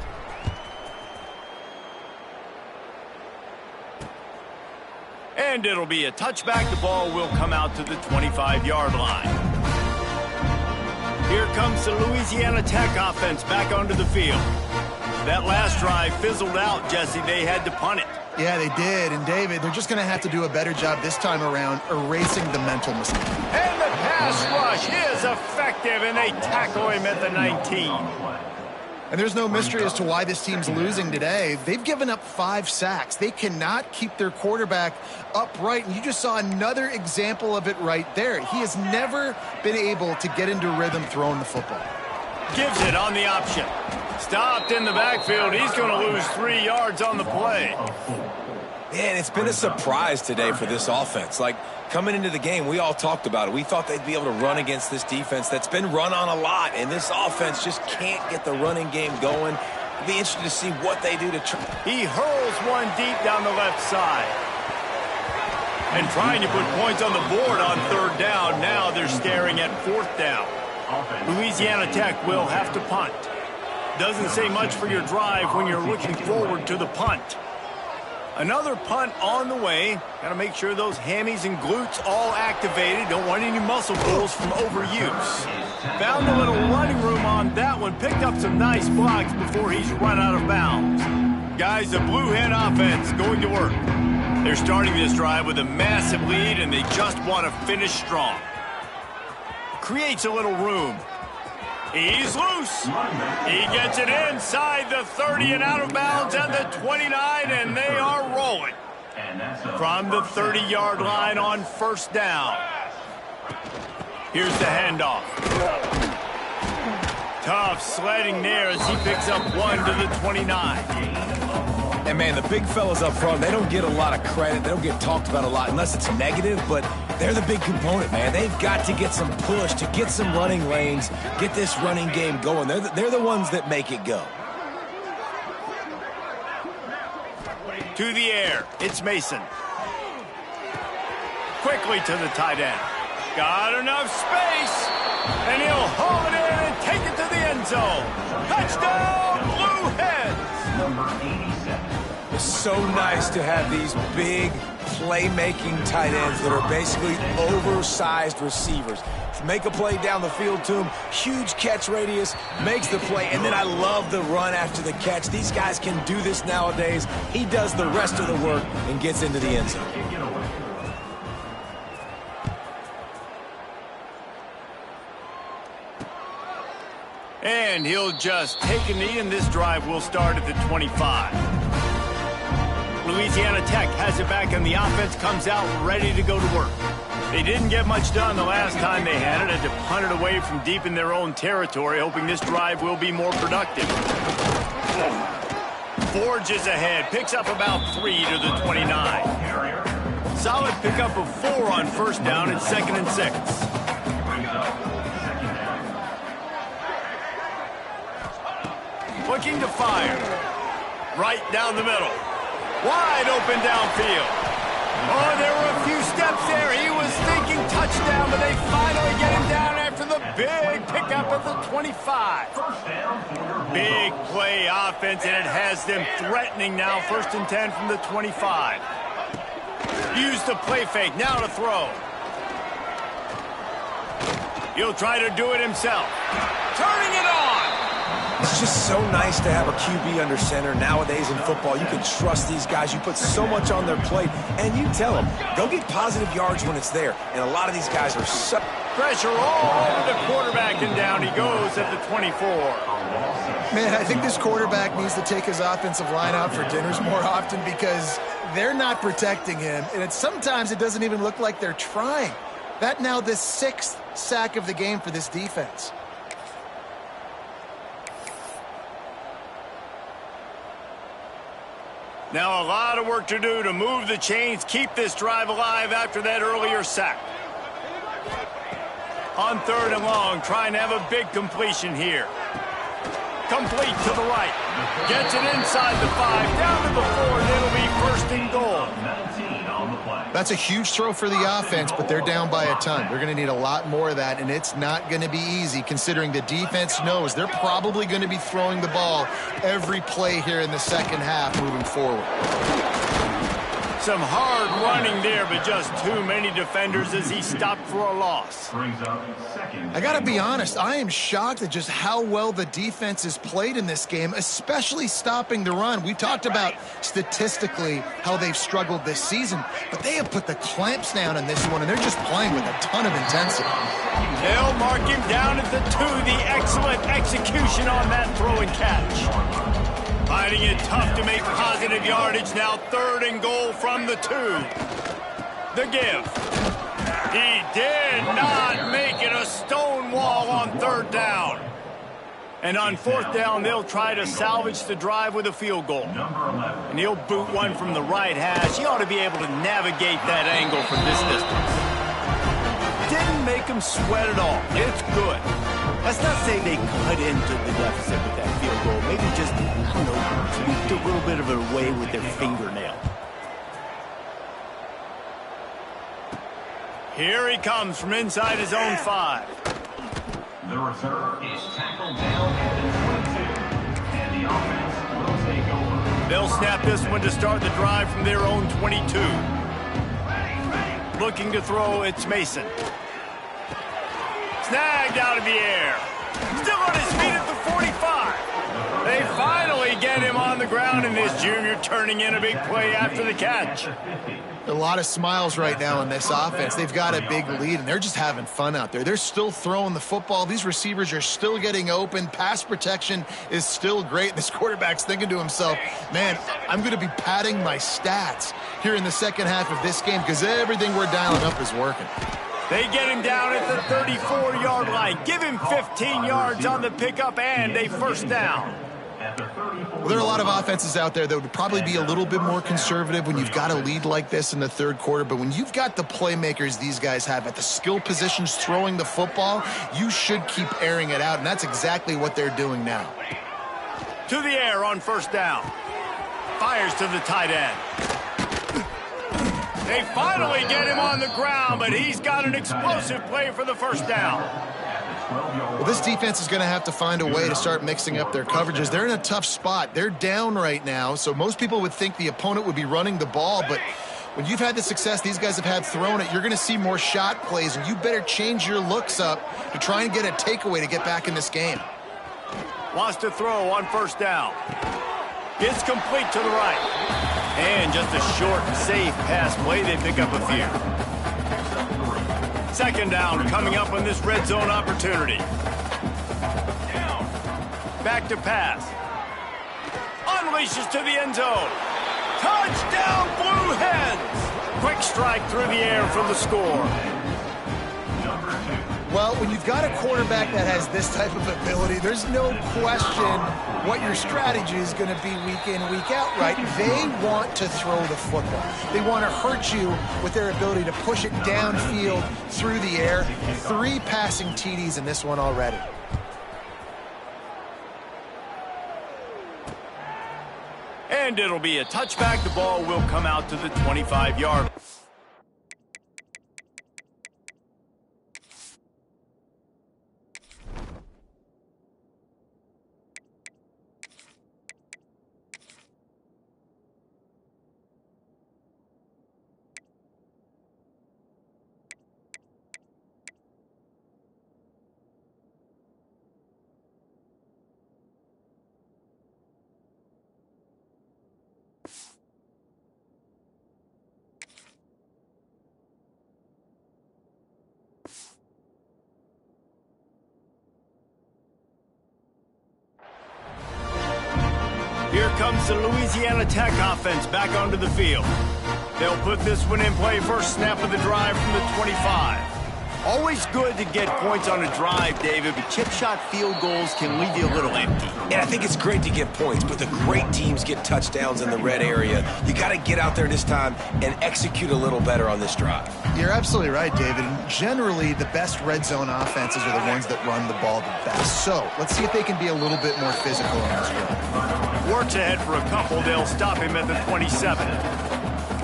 And it'll be a touchback. The ball will come out to the 25-yard line. Here comes the Louisiana Tech offense back onto the field. That last drive fizzled out, Jesse. They had to punt it. Yeah, they did. And, David, they're just going to have to do a better job this time around erasing the mental mistake. And the pass rush is effective, and they tackle him at the 19. And there's no mystery as to why this team's losing today. They've given up 5 sacks. They cannot keep their quarterback upright, and you just saw another example of it right there. He has never been able to get into rhythm throwing the football. Gives it on the option. Stopped in the backfield. He's going to lose 3 yards on the play. Man, it's been a surprise today for this offense. Like, coming into the game, we all talked about it. We thought they'd be able to run against this defense that's been run on a lot, and this offense just can't get the running game going. It'll be interesting to see what they do to try. He hurls one deep down the left side. And trying to put points on the board on 3rd down. Now they're staring at 4th down. Louisiana Tech will have to punt. Doesn't say much for your drive when you're looking forward to the punt. Another punt on the way. Got to make sure those hammies and glutes all activated. Don't want any muscle pulls from overuse. Found a little running room on that one. Picked up some nice blocks before he's run out of bounds. Guys, the Blue Hen offense going to work. They're starting this drive with a massive lead, and they just want to finish strong. Creates a little room. He's loose. He gets it inside the 30 and out of bounds at the 29, and they are rolling from the 30-yard line on first down. Here's the handoff. Tough sledding there as he picks up 1 to the 29. And, man, the big fellas up front, they don't get a lot of credit. They don't get talked about a lot unless it's negative, but they're the big component, man. They've got to get some push, to get some running lanes, get this running game going. They're the ones that make it go. To the air, it's Mason. Quickly to the tight end. Got enough space, and he'll haul it in and take it to the end zone. Touchdown, Blue Hens! Number 87. It's so nice to have these big playmaking tight ends that are basically oversized receivers. Make a play down the field to him, huge catch radius, makes the play, and then I love the run after the catch. These guys can do this nowadays. He does the rest of the work and gets into the end zone. And he'll just take a knee, and this drive will start at the 25. Louisiana Tech has it back, and the offense comes out ready to go to work. They didn't get much done the last time they had it, had to punt it away from deep in their own territory, hoping this drive will be more productive. Forges ahead, picks up about 3 to the 29. Solid pickup of 4 on first down at 2nd and 6. Looking to fire. Right down the middle. Wide open downfield. Oh, there were a few steps there. He was thinking touchdown, but they finally get him down after the big pickup at the 25. Big play offense, and it has them threatening now. 1st and 10 from the 25. Use the play fake. Now to throw. He'll try to do it himself. Turning it on. It's just so nice to have a QB under center nowadays in football. You can trust these guys. You put so much on their plate, and you tell them, go get positive yards when it's there. And a lot of these guys are so... Pressure all over the quarterback, and down he goes at the 24. Man, I think this quarterback needs to take his offensive line out for dinners more often because they're not protecting him. And sometimes it doesn't even look like they're trying. That now the 6th sack of the game for this defense. Now a lot of work to do to move the chains, keep this drive alive after that earlier sack. On 3rd and long, trying to have a big completion here. Complete to the right. Gets it inside the 5, down to the 4, and it'll be 1st and goal. That's a huge throw for the offense, but they're down by a ton. They're going to need a lot more of that, and it's not going to be easy considering the defense knows they're probably going to be throwing the ball every play here in the second half moving forward. Some hard running there, but just too many defenders as he stopped for a loss. I got to be honest, I am shocked at just how well the defense has played in this game, especially stopping the run. We talked about statistically how they've struggled this season, but they have put the clamps down in this one, and they're just playing with a ton of intensity. They'll mark him down at the 2, the excellent execution on that throw and catch. Finding it tough to make positive yardage. Now 3rd and goal from the 2. The give. He did not make it a stone wall on 3rd down. And on 4th down, they'll try to salvage the drive with a field goal. And he'll boot one from the right hash. He ought to be able to navigate that angle from this distance. Didn't make him sweat at all. It's good. Let's not say they cut into the deficit with that field goal. Maybe just, I don't know, tweaked a little bit of it away with their fingernail. Here he comes from inside his own 5. The return is tackled down at the 22, and the offense will take over. They'll snap this one to start the drive from their own 22. Looking to throw, it's Mason. Snagged out of the air. Still on his feet at the 45. They finally get him on the ground, and this junior turning in a big play after the catch. A lot of smiles right now in this offense. They've got a big lead, and they're just having fun out there. They're still throwing the football. These receivers are still getting open. Pass protection is still great. This quarterback's thinking to himself, man, I'm going to be padding my stats here in the second half of this game because everything we're dialing up is working. They get him down at the 34-yard line. Give him 15 yards on the pickup and a first down. Well, there are a lot of offenses out there that would probably be a little bit more conservative when you've got a lead like this in the third quarter, but when you've got the playmakers these guys have at the skill positions throwing the football, you should keep airing it out, and that's exactly what they're doing now. To the air on first down. Fires to the tight end. They finally get him on the ground, but he's got an explosive play for the first down. Well, this defense is going to have to find a way to start mixing up their coverages. They're in a tough spot. They're down right now, so most people would think the opponent would be running the ball, but when you've had the success these guys have had throwing it, you're going to see more shot plays, and you better change your looks up to try and get a takeaway to get back in this game. Wants to throw on first down. Gets complete to the right. And just a short, safe pass play. They pick up a few. Second down coming up on this red zone opportunity. Back to pass. Unleashes to the end zone. Touchdown, Blue Hens! Quick strike through the air for the score. Well, when you've got a quarterback that has this type of ability, there's no question what your strategy is going to be week in, week out, right? They want to throw the football. They want to hurt you with their ability to push it downfield through the air. 3 passing TDs in this one already. And it'll be a touchback. The ball will come out to the 25-yard. Here comes the Louisiana Tech offense back onto the field. They'll put this one in play first snap of the drive from the 25. Always good to get points on a drive, David, but chip shot field goals can leave you a little empty. And I think it's great to get points, but the great teams get touchdowns in the red area. You got to get out there this time and execute a little better on this drive. You're absolutely right, David. And generally, the best red zone offenses are the ones that run the ball the best. So let's see if they can be a little bit more physical on this one. Works ahead for a couple. They'll stop him at the 27.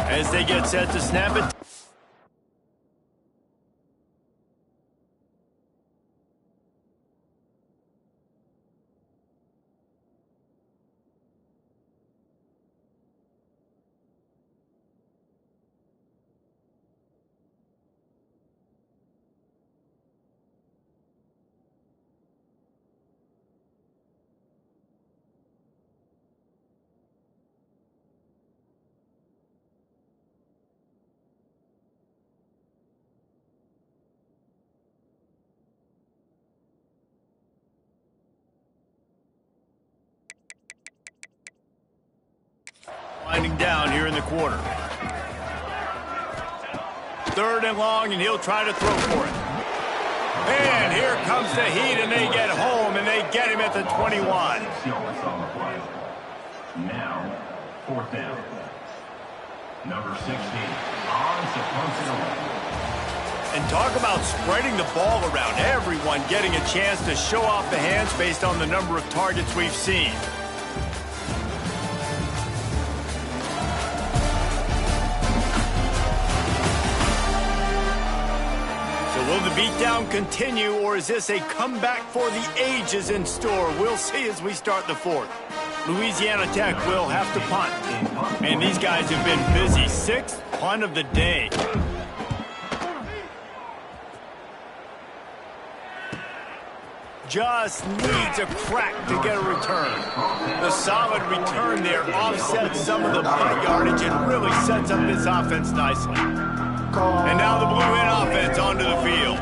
As they get set to snap it. Winding down here in the quarter. Third and long, and he'll try to throw for it. And here comes the heat, and they get home, and they get him at the 21. Now, fourth down. Number 16, on to punt. And talk about spreading the ball around. Everyone getting a chance to show off the hands based on the number of targets we've seen. Will the beatdown continue, or is this a comeback for the ages in store? We'll see as we start the fourth. Louisiana Tech will have to punt. And these guys have been busy. 6th punt of the day. just needs a crack to get a return. The solid return there offsets some of the punt yardage and really sets up this offense nicely. And now the Blue Hen offense onto the field.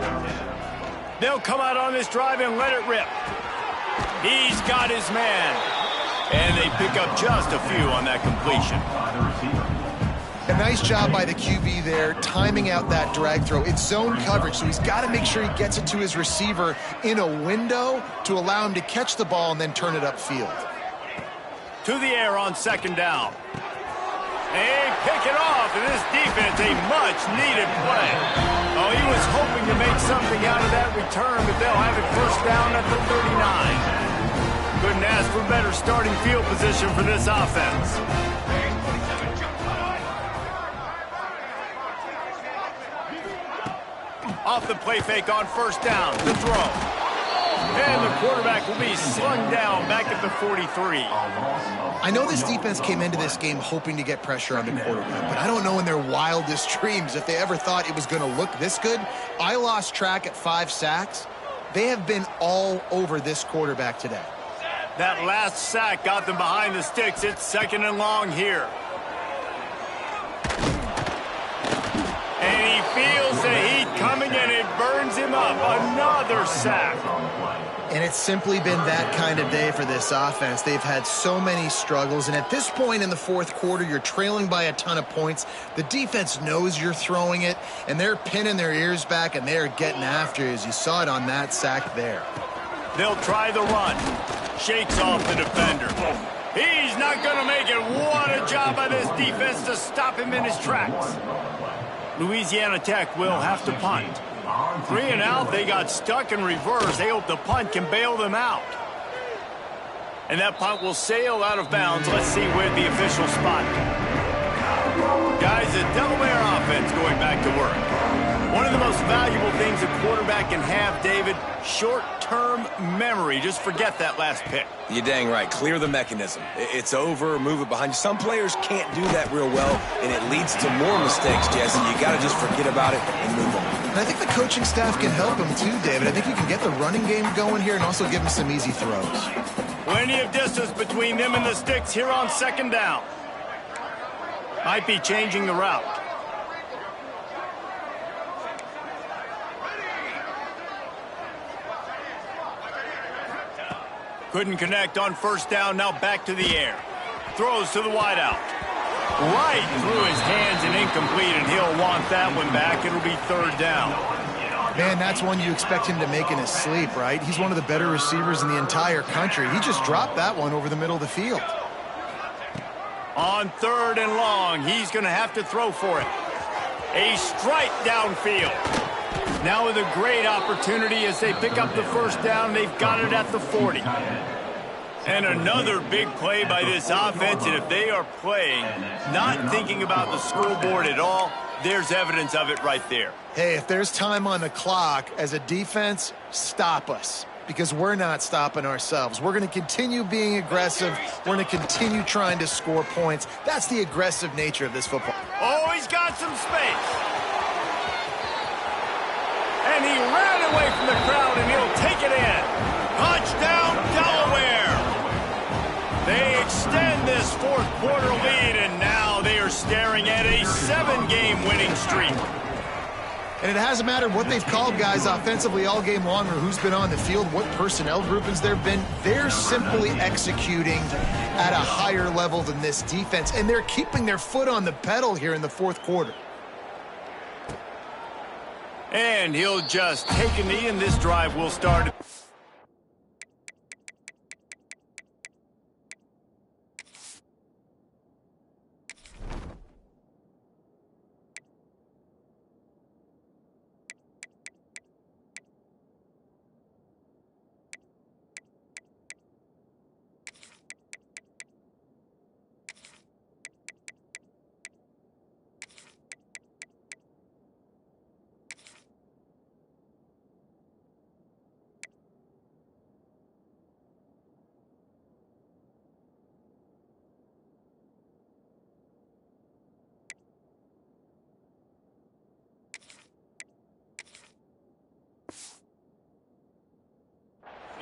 They'll come out on this drive and let it rip. He's got his man. And they pick up just a few on that completion. A nice job by the QB there, timing out that drag throw. It's zone coverage, so he's got to make sure he gets it to his receiver in a window to allow him to catch the ball and then turn it upfield. To the air on second down. They pick it off, and this defense, a much-needed play. Oh, he was hoping to make something out of that return, but they'll have it first down at the 39. Couldn't ask for better starting field position for this offense. Off the play fake on first down, the throw. And the quarterback will be slung down back at the 43. I know this defense came into this game hoping to get pressure on the quarterback, but I don't know in their wildest dreams if they ever thought it was going to look this good. I lost track at 5 sacks. They have been all over this quarterback today. That last sack got them behind the sticks. It's second and long here. And he feels the heat coming, and it burns him up. Another sack. And it's simply been that kind of day for this offense. They've had so many struggles, and at this point in the fourth quarter, you're trailing by a ton of points. The defense knows you're throwing it, and they're pinning their ears back, and they're getting after you, as you saw it on that sack there. They'll try the run. Shakes off the defender. He's not going to make it. What a job by this defense to stop him in his tracks. Louisiana Tech will have to punt. 3 and out, they got stuck in reverse. They hope the punt can bail them out. And that punt will sail out of bounds. Let's see where the official spot. Guys, the Delaware offense going back to work. One of the most valuable things a quarterback can have, David, short-term memory. Just forget that last pick. You're dang right. Clear the mechanism. It's over, move it behind you. Some players can't do that real well, and it leads to more mistakes, Jesse. You got to just forget about it and move on. And I think the coaching staff can help him too, David. I think you can get the running game going here and also give him some easy throws. Plenty of distance between them and the sticks here on second down. Might be changing the route. Couldn't connect on first down, now back to the air. Throws to the wideout. Right through his hands and incomplete, and he'll want that one back. It'll be third down. Man, that's one you expect him to make in his sleep, right? He's one of the better receivers in the entire country. He just dropped that one over the middle of the field. On third and long, he's going to have to throw for it. A strike downfield. Now with a great opportunity as they pick up the first down, they've got it at the 40. And another big play by this offense, and if they are playing, not thinking about the scoreboard at all, there's evidence of it right there. Hey, if there's time on the clock, as a defense, stop us. Because we're not stopping ourselves. We're going to continue being aggressive. We're going to continue trying to score points. That's the aggressive nature of this football. Oh, he's got some space. And he ran away from the crowd, and he'll take it in. Touchdown, Delaware. They extend this fourth quarter lead, and now they are staring at a 7-game winning streak. And it hasn't mattered what they've called guys offensively all game long or who's been on the field, what personnel groupings there have been. They're simply executing at a higher level than this defense, and they're keeping their foot on the pedal here in the fourth quarter. And he'll just take a knee, and this drive will start.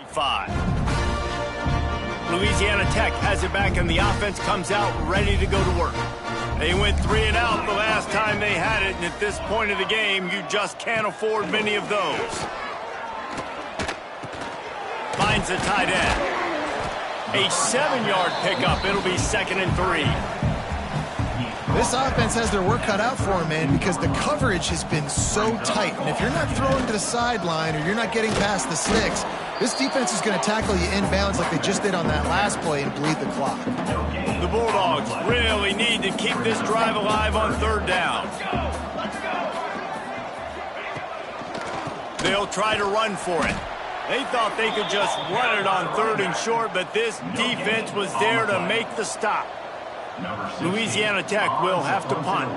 5. Louisiana Tech has it back, and the offense comes out ready to go to work. They went 3 and out the last time they had it, and at this point of the game, you just can't afford many of those. Finds the tight end. A 7-yard pickup. It'll be 2nd and 3. This offense has their work cut out for them, man, because the coverage has been so tight. And if you're not throwing to the sideline or you're not getting past the sticks, this defense is going to tackle you inbounds like they just did on that last play and bleed the clock. The Bulldogs really need to keep this drive alive on 3rd down. They'll try to run for it. They thought they could just run it on 3rd and short, but this defense was there to make the stop. Louisiana Tech will have to punt.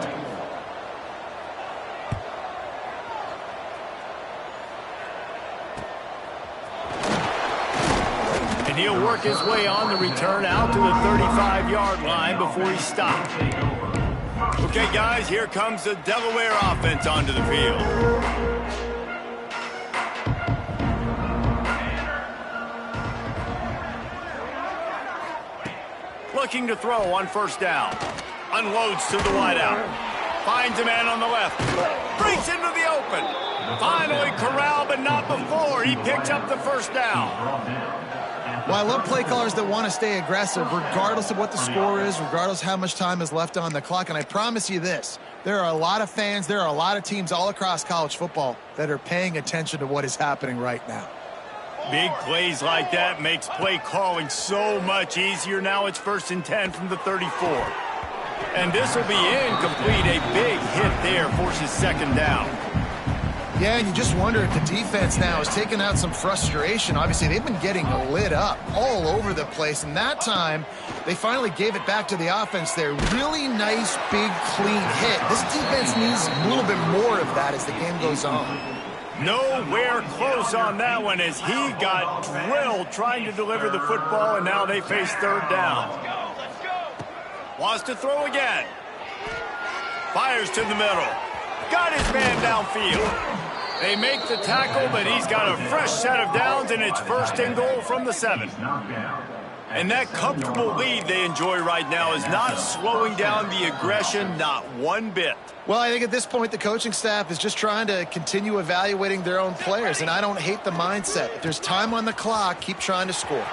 And he'll work his way on the return out to the 35-yard line before he stopped. Okay, guys, here comes the Delaware offense onto the field. Looking to throw on 1st down. Unloads to the wideout. Finds a man on the left. Breaks into the open. Finally corralled, but not before. He picks up the 1st down. Well, I love play callers that want to stay aggressive regardless of what the score is, regardless how much time is left on the clock. And I promise you this, there are a lot of fans, there are a lot of teams all across college football that are paying attention to what is happening right now. Big plays like that makes play calling so much easier. Now it's 1st and 10 from the 34. And this will be incomplete. A big hit there forces 2nd down. Yeah, and you just wonder if the defense now is taking out some frustration. Obviously, they've been getting lit up all over the place. And that time, they finally gave it back to the offense there. Really nice, big, clean hit. This defense needs a little bit more of that as the game goes on. Nowhere close on that one as he got drilled trying to deliver the football, and now they face 3rd down. Wants to throw again. Fires to the middle. Got his man downfield. They make the tackle, but he's got a fresh set of downs, and it's 1st and goal from the 7. And that comfortable lead they enjoy right now is not slowing down the aggression, not one bit. Well, I think at this point, the coaching staff is just trying to continue evaluating their own players, and I don't hate the mindset. If there's time on the clock, keep trying to score.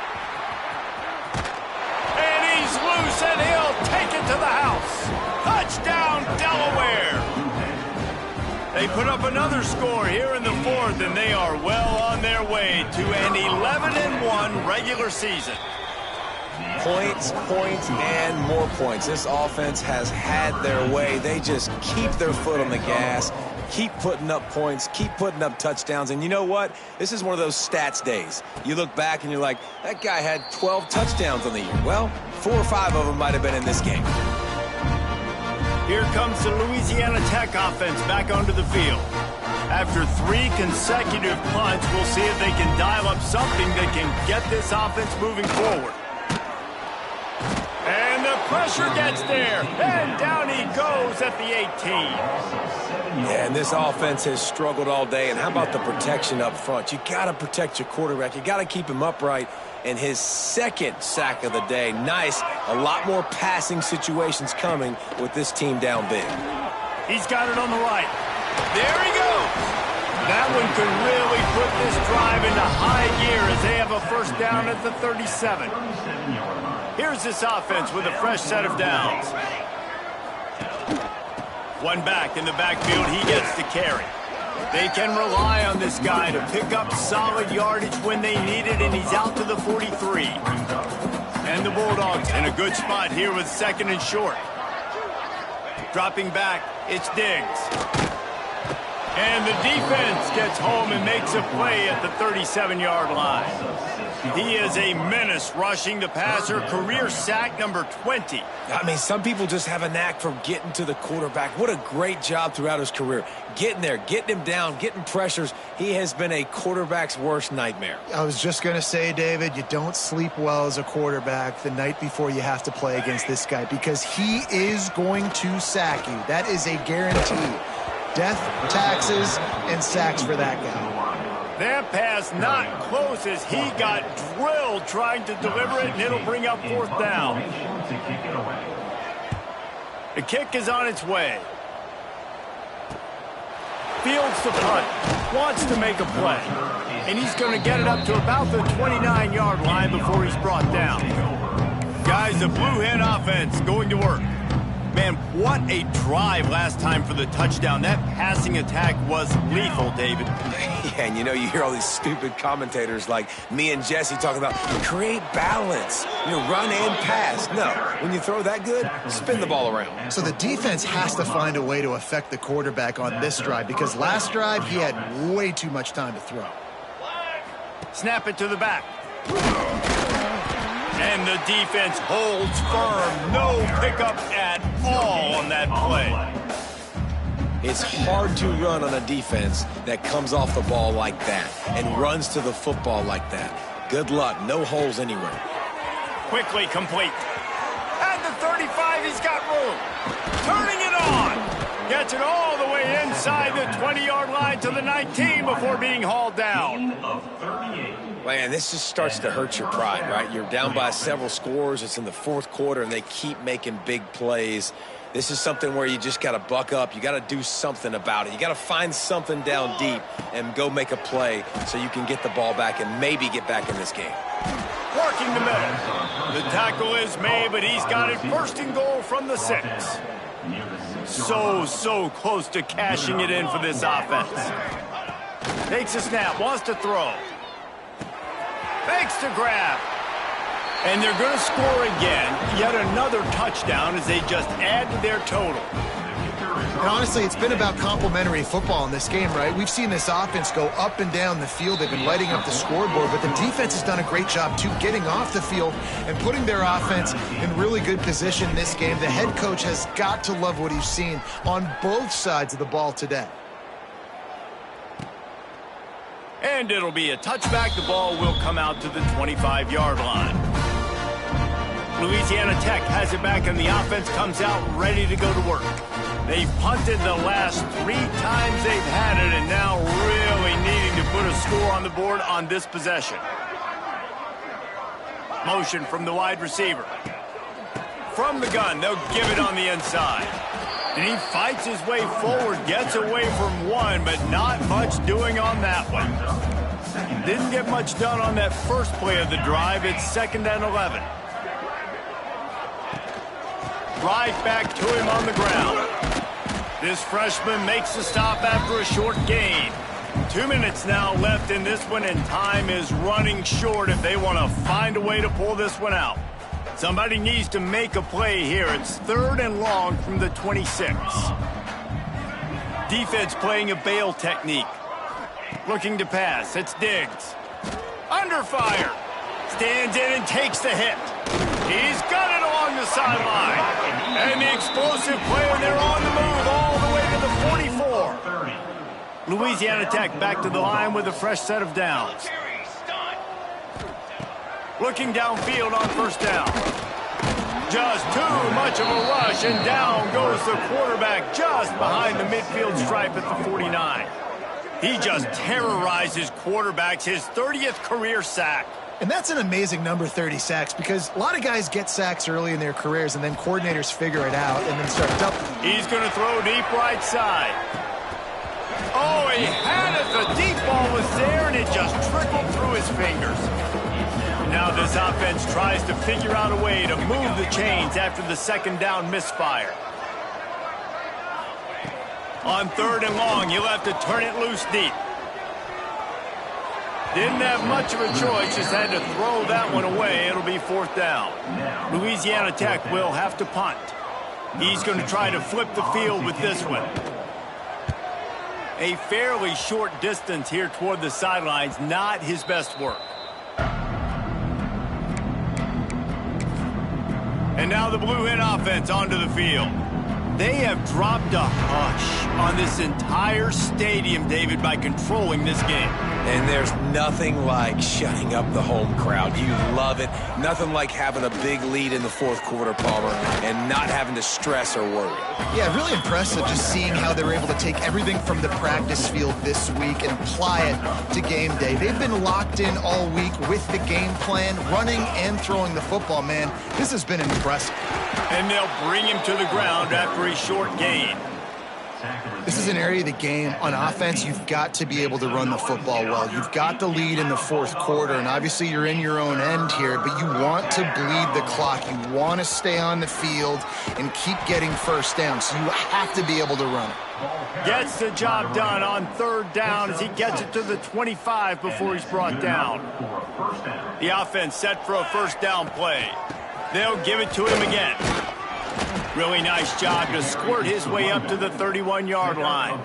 And he's loose, and he'll take it to the house. Touchdown, Delaware. They put up another score here in the 4th, and they are well on their way to an 11-1 regular season. Points, and more points. This offense has had their way. They just keep their foot on the gas, keep putting up points, keep putting up touchdowns. And you know what? This is one of those stats days. You look back and you're like, that guy had 12 touchdowns on the year. Well, 4 or 5 of them might have been in this game. Here comes the Louisiana Tech offense back onto the field. After 3 consecutive punts, we'll see if they can dial up something that can get this offense moving forward. And the pressure gets there, and down he goes at the 18. Yeah, and this offense has struggled all day, and how about the protection up front? You got to protect your quarterback. You got to keep him upright, and his 2nd sack of the day. Nice. A lot more passing situations coming with this team down big. He's got it on the right. There he goes. That one could really put this drive into high gear as they have a 1st down at the 37. Here's this offense with a fresh set of downs. One back in the backfield, he gets the carry. They can rely on this guy to pick up solid yardage when they need it, and he's out to the 43. And the Bulldogs in a good spot here with 2nd and short. Dropping back, it's Diggs. And the defense gets home and makes a play at the 37-yard line. He is a menace rushing the passer, career sack number 20. I mean, some people just have a knack for getting to the quarterback. What a great job throughout his career. Getting there, getting him down, getting pressures. He has been a quarterback's worst nightmare. I was just going to say, David, you don't sleep well as a quarterback the night before you have to play against this guy because he is going to sack you. That is a guarantee. Death, taxes, and sacks for that guy. That pass not close as he got drilled trying to deliver it, and it'll bring up fourth down. The kick is on its way. Fields the punt, wants to make a play, and he's going to get it up to about the 29-yard line before he's brought down. Guys, the Blue Hen offense going to work. Man, what a drive last time for the touchdown. That passing attack was lethal, David. Yeah, and you know, you hear all these stupid commentators like me and Jesse talking about create balance, run and pass. No, when you throw that good, spin the ball around. So the defense has to find a way to affect the quarterback on this drive because last drive he had way too much time to throw. Snap it to the back. And the defense holds firm. No pickup at all on that play. It's hard to run on a defense that comes off the ball like that and runs to the football like that. Good luck. No holes anywhere. Quickly complete. At the 35, he's got room. Turning it on. Gets it all the way inside the 20-yard line to the 19 before being hauled down. Man, this just starts to hurt your pride, right? You're down by several scores. It's in the fourth quarter, and they keep making big plays. This is something where you just got to buck up. You got to do something about it. You got to find something down deep and go make a play so you can get the ball back and maybe get back in this game. Working the middle. The tackle is made, but he's got it first and goal from the 6. So close to cashing it in for this offense. Takes a snap, wants to throw. Fakes to grab. And they're going to score again. Yet another touchdown as they just add to their total. And honestly, it's been about complementary football in this game, right? We've seen this offense go up and down the field. They've been lighting up the scoreboard, but the defense has done a great job, too, getting off the field and putting their offense in really good position this game. The head coach has got to love what he's seen on both sides of the ball today. And it'll be a touchback. The ball will come out to the 25-yard line. Louisiana Tech has it back, and the offense comes out ready to go to work. They've punted the last 3 times they've had it, and now really needing to put a score on the board on this possession. Motion from the wide receiver. From the gun, they'll give it on the inside. And he fights his way forward, gets away from one, but not much doing on that one. Didn't get much done on that first play of the drive. It's 2nd and 11. Right back to him on the ground. This freshman makes the stop after a short gain. 2 minutes now left in this one, and time is running short if they want to find a way to pull this one out. Somebody needs to make a play here. It's 3rd and long from the 26. Defense playing a bail technique. Looking to pass. It's Diggs. Under fire. Stands in and takes the hit. He's got it along the sideline. And the explosive play, and they're on the move all the way to the 44. Louisiana Tech back to the line with a fresh set of downs. Looking downfield on first down. Just too much of a rush, and down goes the quarterback just behind the midfield stripe at the 49. He just terrorizes quarterbacks, his 30th career sack. And that's an amazing number, 30 sacks, because a lot of guys get sacks early in their careers, and then coordinators figure it out and then start doubling. He's going to throw deep right side. Oh, he had it. The deep ball was there, and it just trickled through his fingers. Now this offense tries to figure out a way to move the chains after the 2nd down misfire. On 3rd and long, you'll have to turn it loose deep. Didn't have much of a choice, just had to throw that one away. It'll be 4th down. Louisiana Tech will have to punt. He's going to try to flip the field with this one. A fairly short distance here toward the sidelines, not his best work. And now the Blue Hen offense onto the field. They have dropped a hush on this entire stadium, David, by controlling this game. And there's nothing like shutting up the home crowd. You love it. Nothing like having a big lead in the fourth quarter, Palmer, and not having to stress or worry. Yeah, really impressive just seeing how they were able to take everything from the practice field this week and apply it to game day. They've been locked in all week with the game plan, running and throwing the football, man. This has been impressive. And they'll bring him to the ground after a short gain. This is an area of the game on offense you've got to be able to run the football well. You've got the lead in the fourth quarter, and obviously you're in your own end here, but you want to bleed the clock. You want to stay on the field and keep getting first down, so you have to be able to run it. Gets the job done on third down as he gets it to the 25 before he's brought down. The offense set for a first down play. They'll give it to him again. Really nice job to squirt his way up to the 31-yard line.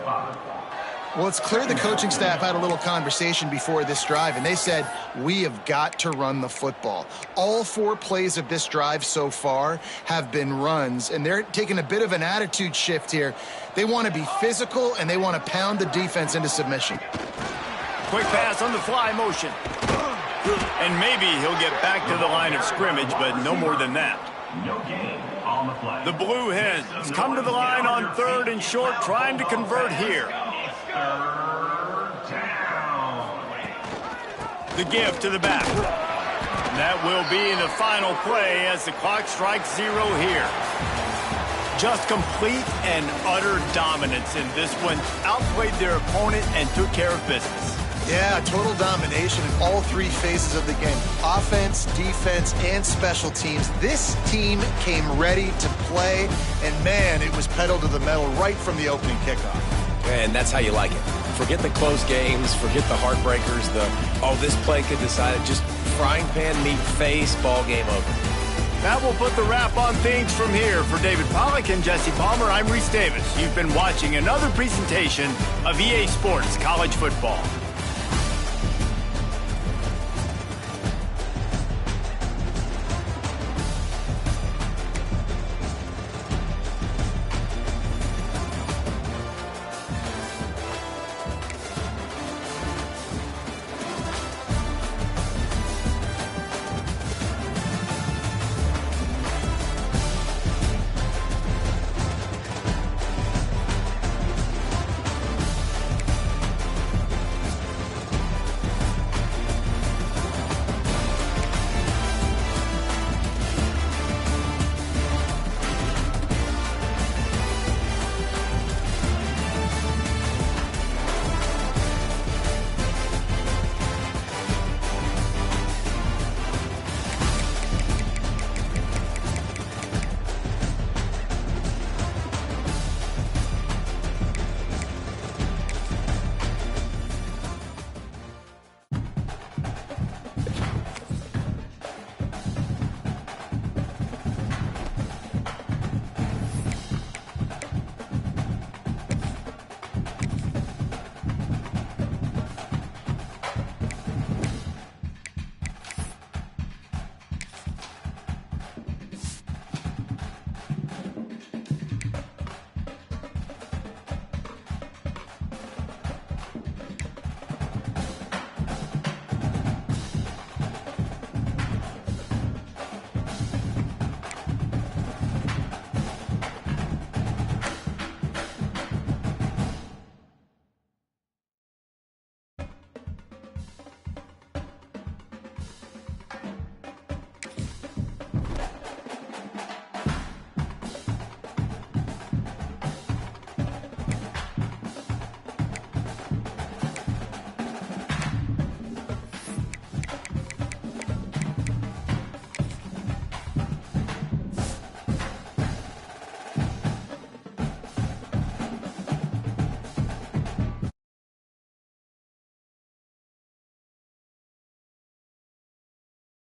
Well, it's clear the coaching staff had a little conversation before this drive, and they said, we have got to run the football. All 4 plays of this drive so far have been runs, and they're taking a bit of an attitude shift here. They want to be physical, and they want to pound the defense into submission. Quick pass on the fly motion. And maybe he'll get back to the line of scrimmage, but no more than that. No gain on the play. The Blue Hens come to the line on third and short, trying to convert here. Third down. The give to the back. That will be the final play as the clock strikes 0 here. Just complete and utter dominance in this one. Outplayed their opponent and took care of business. Yeah, total domination in all 3 phases of the game. Offense, defense, and special teams. This team came ready to play, and man, it was pedal to the metal right from the opening kickoff. And that's how you like it. Forget the close games, forget the heartbreakers, this play could decide it. Just frying pan meet face, ball game over. That will put the wrap on things from here. For David Pollack and Jesse Palmer, I'm Reese Davis. You've been watching another presentation of EA Sports College Football.